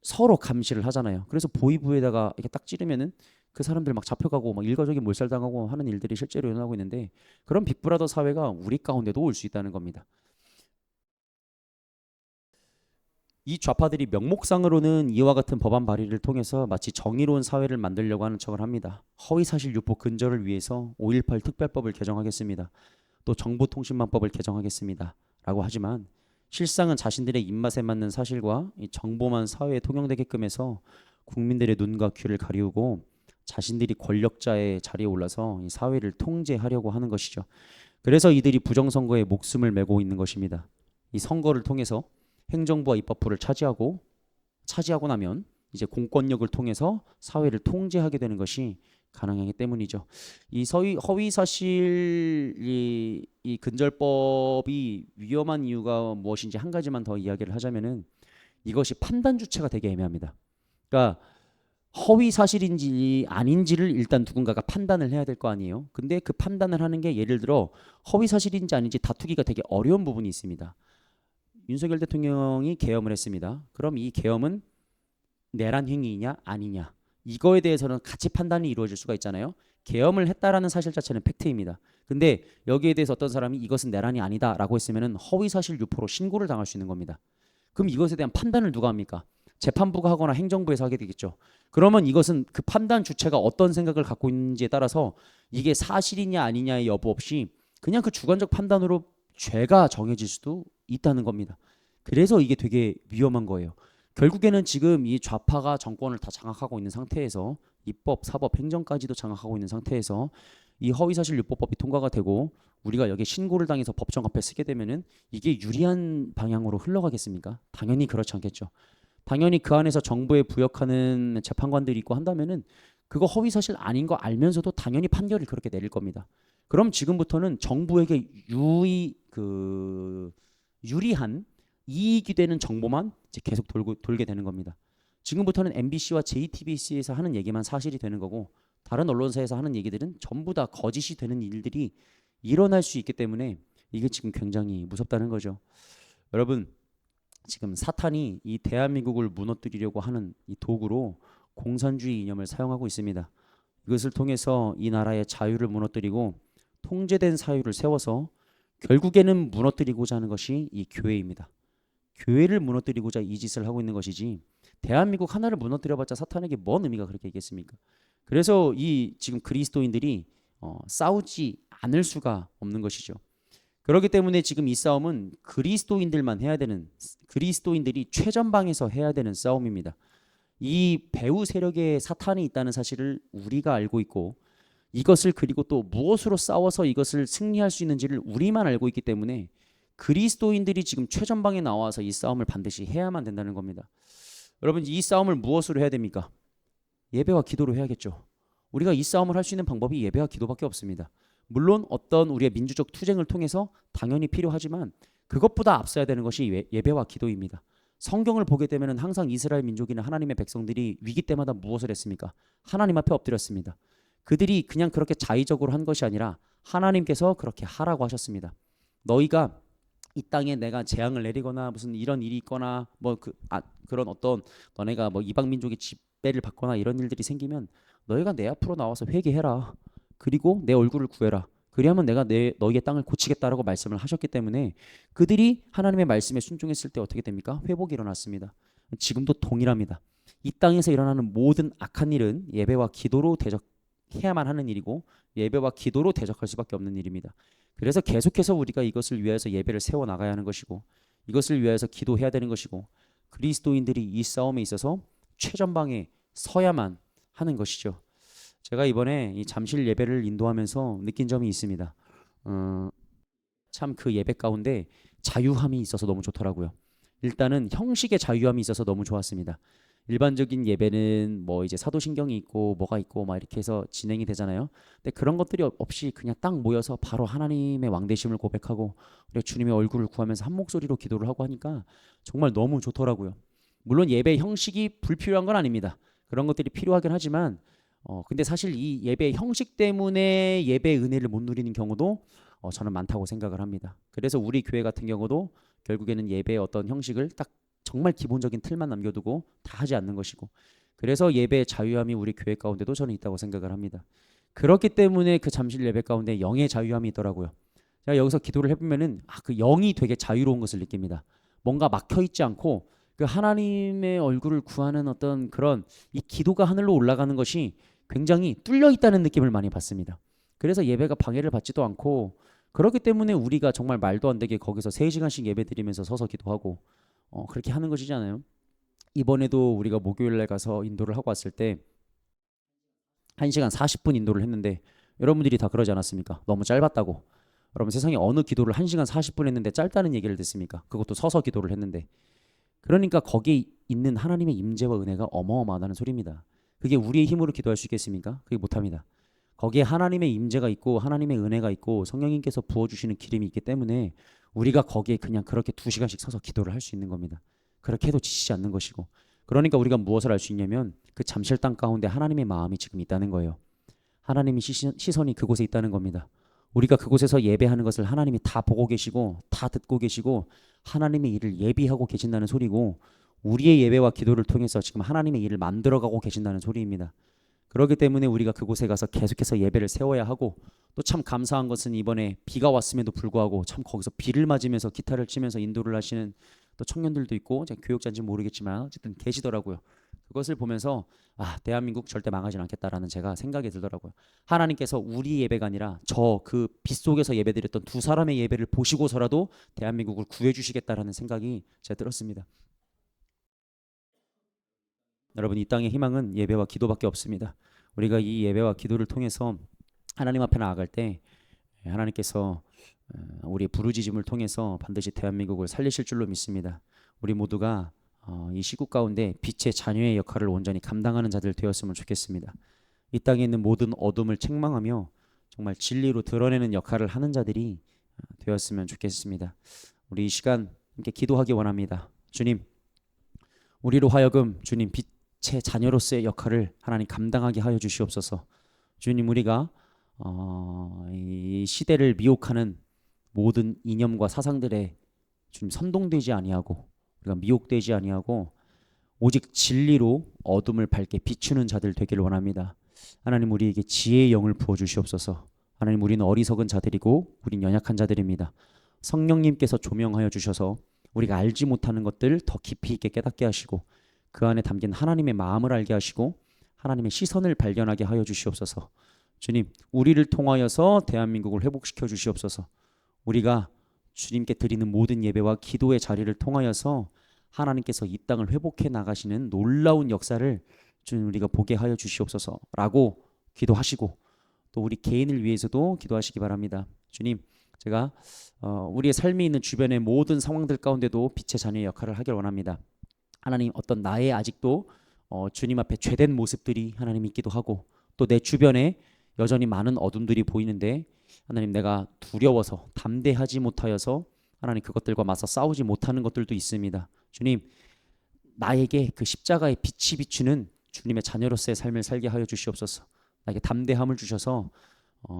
서로 감시를 하잖아요. 그래서 보이부에다가 이렇게 딱 찌르면은 그 사람들 막 잡혀가고 막 일가족이 몰살당하고 하는 일들이 실제로 일어나고 있는데 그런 빅브라더 사회가 우리 가운데도 올 수 있다는 겁니다. 이 좌파들이 명목상으로는 이와 같은 법안 발의를 통해서 마치 정의로운 사회를 만들려고 하는 척을 합니다. 허위사실 유포 근절을 위해서 5.18 특별법을 개정하겠습니다. 또 정보통신망법을 개정하겠습니다. 라고 하지만 실상은 자신들의 입맛에 맞는 사실과 이 정보만 사회에 통용되게끔 해서 국민들의 눈과 귀를 가리우고 자신들이 권력자의 자리에 올라서 이 사회를 통제하려고 하는 것이죠. 그래서 이들이 부정선거에 목숨을 메고 있는 것입니다. 이 선거를 통해서 행정부와 입법부를 차지하고 나면 이제 공권력을 통해서 사회를 통제하게 되는 것이 가능하기 때문이죠. 이 허위사실 이 근절법이 위험한 이유가 무엇인지 한 가지만 더 이야기를 하자면은 이것이 판단 주체가 되게 애매합니다. 그러니까 허위사실인지 아닌지를 일단 누군가가 판단을 해야 될 거 아니에요. 근데 그 판단을 하는 게 예를 들어 허위사실인지 아닌지 다투기가 되게 어려운 부분이 있습니다. 윤석열 대통령이 계엄을 했습니다. 그럼 이 계엄은 내란 행위이냐 아니냐 이거에 대해서는 같이 판단이 이루어질 수가 있잖아요. 계엄을 했다라는 사실 자체는 팩트입니다. 근데 여기에 대해서 어떤 사람이 이것은 내란이 아니다라고 했으면 허위사실 유포로 신고를 당할 수 있는 겁니다. 그럼 이것에 대한 판단을 누가 합니까? 재판부가 하거나 행정부에서 하게 되겠죠. 그러면 이것은 그 판단 주체가 어떤 생각을 갖고 있는지에 따라서 이게 사실이냐 아니냐의 여부 없이 그냥 그 주관적 판단으로 죄가 정해질 수도 있다는 겁니다. 그래서 이게 되게 위험한 거예요. 결국에는 지금 이 좌파가 정권을 다 장악하고 있는 상태에서 입법, 사법, 행정까지도 장악하고 있는 상태에서 이 허위사실 유포법이 통과가 되고 우리가 여기 신고를 당해서 법정 앞에 쓰게 되면은 이게 유리한 방향으로 흘러가겠습니까? 당연히 그렇지 않겠죠. 당연히 그 안에서 정부에 부역하는 재판관들이 있고 한다면은 그거 허위사실 아닌 거 알면서도 당연히 판결을 그렇게 내릴 겁니다. 그럼 지금부터는 정부에게 유리한 이익이 되는 정보만 이제 계속 돌게 되는 겁니다. 지금부터는 MBC와 JTBC에서 하는 얘기만 사실이 되는 거고 다른 언론사에서 하는 얘기들은 전부 다 거짓이 되는 일들이 일어날 수 있기 때문에 이게 지금 굉장히 무섭다는 거죠. 여러분, 지금 사탄이 이 대한민국을 무너뜨리려고 하는 이 도구로 공산주의 이념을 사용하고 있습니다. 이것을 통해서 이 나라의 자유를 무너뜨리고 통제된 사유를 세워서 결국에는 무너뜨리고자 하는 것이 이 교회입니다. 교회를 무너뜨리고자 이 짓을 하고 있는 것이지 대한민국 하나를 무너뜨려봤자 사탄에게 뭔 의미가 그렇게 있겠습니까? 그래서 이 지금 그리스도인들이 싸우지 않을 수가 없는 것이죠. 그렇기 때문에 지금 이 싸움은 그리스도인들만 해야 되는, 그리스도인들이 최전방에서 해야 되는 싸움입니다. 이 배후 세력에 사탄이 있다는 사실을 우리가 알고 있고 이것을 그리고 또 무엇으로 싸워서 이것을 승리할 수 있는지를 우리만 알고 있기 때문에 그리스도인들이 지금 최전방에 나와서 이 싸움을 반드시 해야만 된다는 겁니다. 여러분, 이 싸움을 무엇으로 해야 됩니까? 예배와 기도로 해야겠죠. 우리가 이 싸움을 할 수 있는 방법이 예배와 기도밖에 없습니다. 물론 어떤 우리의 민주적 투쟁을 통해서 당연히 필요하지만 그것보다 앞서야 되는 것이 예배와 기도입니다. 성경을 보게 되면 항상 이스라엘 민족이나 하나님의 백성들이 위기 때마다 무엇을 했습니까? 하나님 앞에 엎드렸습니다. 그들이 그냥 그렇게 자의적으로 한 것이 아니라 하나님께서 그렇게 하라고 하셨습니다. 너희가 이 땅에 내가 재앙을 내리거나 무슨 이런 일이 있거나 그런 어떤 너네가 뭐 이방 민족의 집배를 받거나 이런 일들이 생기면 너희가 내 앞으로 나와서 회개해라. 그리고 내 얼굴을 구해라. 그리하면 내가 너희의 땅을 고치겠다라고 말씀을 하셨기 때문에 그들이 하나님의 말씀에 순종했을 때 어떻게 됩니까? 회복이 일어났습니다. 지금도 동일합니다. 이 땅에서 일어나는 모든 악한 일은 예배와 기도로 대적해야만 하는 일이고 예배와 기도로 대적할 수밖에 없는 일입니다. 그래서 계속해서 우리가 이것을 위해서 예배를 세워나가야 하는 것이고 이것을 위해서 기도해야 되는 것이고 그리스도인들이 이 싸움에 있어서 최전방에 서야만 하는 것이죠. 제가 이번에 이 잠실 예배를 인도하면서 느낀 점이 있습니다. 참 그 예배 가운데 자유함이 있어서 너무 좋더라고요. 일단은 형식의 자유함이 있어서 너무 좋았습니다. 일반적인 예배는 뭐 이제 사도신경이 있고 뭐가 있고 막 이렇게 해서 진행이 되잖아요. 근데 그런 것들이 없이 그냥 딱 모여서 바로 하나님의 왕되심을 고백하고 우리가 주님의 얼굴을 구하면서 한 목소리로 기도를 하고 하니까 정말 너무 좋더라고요. 물론 예배 형식이 불필요한 건 아닙니다. 그런 것들이 필요하긴 하지만 근데 사실 이 예배 형식 때문에 예배의 은혜를 못 누리는 경우도 저는 많다고 생각을 합니다. 그래서 우리 교회 같은 경우도 결국에는 예배의 어떤 형식을 딱 정말 기본적인 틀만 남겨두고 다 하지 않는 것이고 그래서 예배의 자유함이 우리 교회 가운데도 저는 있다고 생각을 합니다. 그렇기 때문에 그 잠실 예배 가운데 영의 자유함이 있더라고요. 제가 여기서 기도를 해보면은 그 영이 되게 자유로운 것을 느낍니다. 뭔가 막혀있지 않고 그 하나님의 얼굴을 구하는 어떤 그런 이 기도가 하늘로 올라가는 것이 굉장히 뚫려 있다는 느낌을 많이 받습니다. 그래서 예배가 방해를 받지도 않고 그렇기 때문에 우리가 정말 말도 안 되게 거기서 3시간씩 예배 드리면서 서서 기도하고 그렇게 하는 것이잖아요. 이번에도 우리가 목요일날 가서 인도를 하고 왔을 때 1시간 40분 인도를 했는데 여러분들이 다 그러지 않았습니까? 너무 짧았다고. 여러분 세상에 어느 기도를 1시간 40분 했는데 짧다는 얘기를 듣습니까? 그것도 서서 기도를 했는데. 그러니까 거기에 있는 하나님의 임재와 은혜가 어마어마하다는 소리입니다. 그게 우리의 힘으로 기도할 수 있겠습니까? 그게 못합니다. 거기에 하나님의 임재가 있고 하나님의 은혜가 있고 성령님께서 부어주시는 기름이 있기 때문에 우리가 거기에 그냥 그렇게 2시간씩 서서 기도를 할 수 있는 겁니다. 그렇게 해도 지치지 않는 것이고 그러니까 우리가 무엇을 알 수 있냐면 그 잠실 땅 가운데 하나님의 마음이 지금 있다는 거예요. 하나님의 시선이 그곳에 있다는 겁니다. 우리가 그곳에서 예배하는 것을 하나님이 다 보고 계시고 다 듣고 계시고 하나님의 일을 예비하고 계신다는 소리고 우리의 예배와 기도를 통해서 지금 하나님의 일을 만들어가고 계신다는 소리입니다. 그렇기 때문에 우리가 그곳에 가서 계속해서 예배를 세워야 하고 또 참 감사한 것은 이번에 비가 왔음에도 불구하고 참 거기서 비를 맞으면서 기타를 치면서 인도를 하시는 또 청년들도 있고 제가 교육자인지 모르겠지만 어쨌든 계시더라고요. 그것을 보면서 대한민국 절대 망하지 않겠다라는 제가 생각이 들더라고요. 하나님께서 우리 예배가 아니라 저 그 빗속에서 예배드렸던 2사람의 예배를 보시고서라도 대한민국을 구해주시겠다라는 생각이 제가 들었습니다. 여러분, 이 땅의 희망은 예배와 기도밖에 없습니다. 우리가 이 예배와 기도를 통해서 하나님 앞에 나아갈 때 하나님께서 우리의 부르짖음을 통해서 반드시 대한민국을 살리실 줄로 믿습니다. 우리 모두가 이 시국 가운데 빛의 자녀의 역할을 온전히 감당하는 자들 되었으면 좋겠습니다. 이 땅에 있는 모든 어둠을 책망하며 정말 진리로 드러내는 역할을 하는 자들이 되었으면 좋겠습니다. 우리 이 시간 함께 기도하기 원합니다. 주님, 우리로 하여금 주님 빛의 자녀로서의 역할을 하나님 감당하게 하여 주시옵소서. 주님, 우리가 이 시대를 미혹하는 모든 이념과 사상들에 주님 선동되지 아니하고 우리가 미혹되지 아니하고 오직 진리로 어둠을 밝게 비추는 자들 되기를 원합니다. 하나님, 우리에게 지혜의 영을 부어 주시옵소서. 하나님, 우리는 어리석은 자들이고 우린 연약한 자들입니다. 성령님께서 조명하여 주셔서 우리가 알지 못하는 것들 더 깊이 있게 깨닫게 하시고 그 안에 담긴 하나님의 마음을 알게 하시고 하나님의 시선을 발견하게 하여 주시옵소서. 주님, 우리를 통하여서 대한민국을 회복시켜 주시옵소서. 우리가 주님께 드리는 모든 예배와 기도의 자리를 통하여서 하나님께서 이 땅을 회복해 나가시는 놀라운 역사를 주님 우리가 보게 하여 주시옵소서라고 기도하시고 또 우리 개인을 위해서도 기도하시기 바랍니다. 주님, 제가 우리의 삶이 있는 주변의 모든 상황들 가운데도 빛의 자녀의 역할을 하길 원합니다. 하나님, 어떤 나의 아직도 주님 앞에 죄된 모습들이 하나님 있기도 하고 또 내 주변에 여전히 많은 어둠들이 보이는데 하나님, 내가 두려워서 담대하지 못하여서 하나님 그것들과 맞서 싸우지 못하는 것들도 있습니다. 주님, 나에게 그 십자가의 빛이 비추는 주님의 자녀로서의 삶을 살게 하여 주시옵소서. 나에게 담대함을 주셔서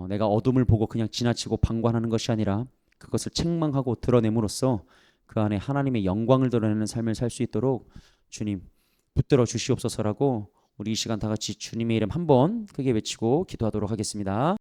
내가 어둠을 보고 그냥 지나치고 방관하는 것이 아니라 그것을 책망하고 드러냄으로써 그 안에 하나님의 영광을 드러내는 삶을 살 수 있도록 주님 붙들어 주시옵소서라고 우리 이 시간 다 같이 주님의 이름 한번 크게 외치고 기도하도록 하겠습니다.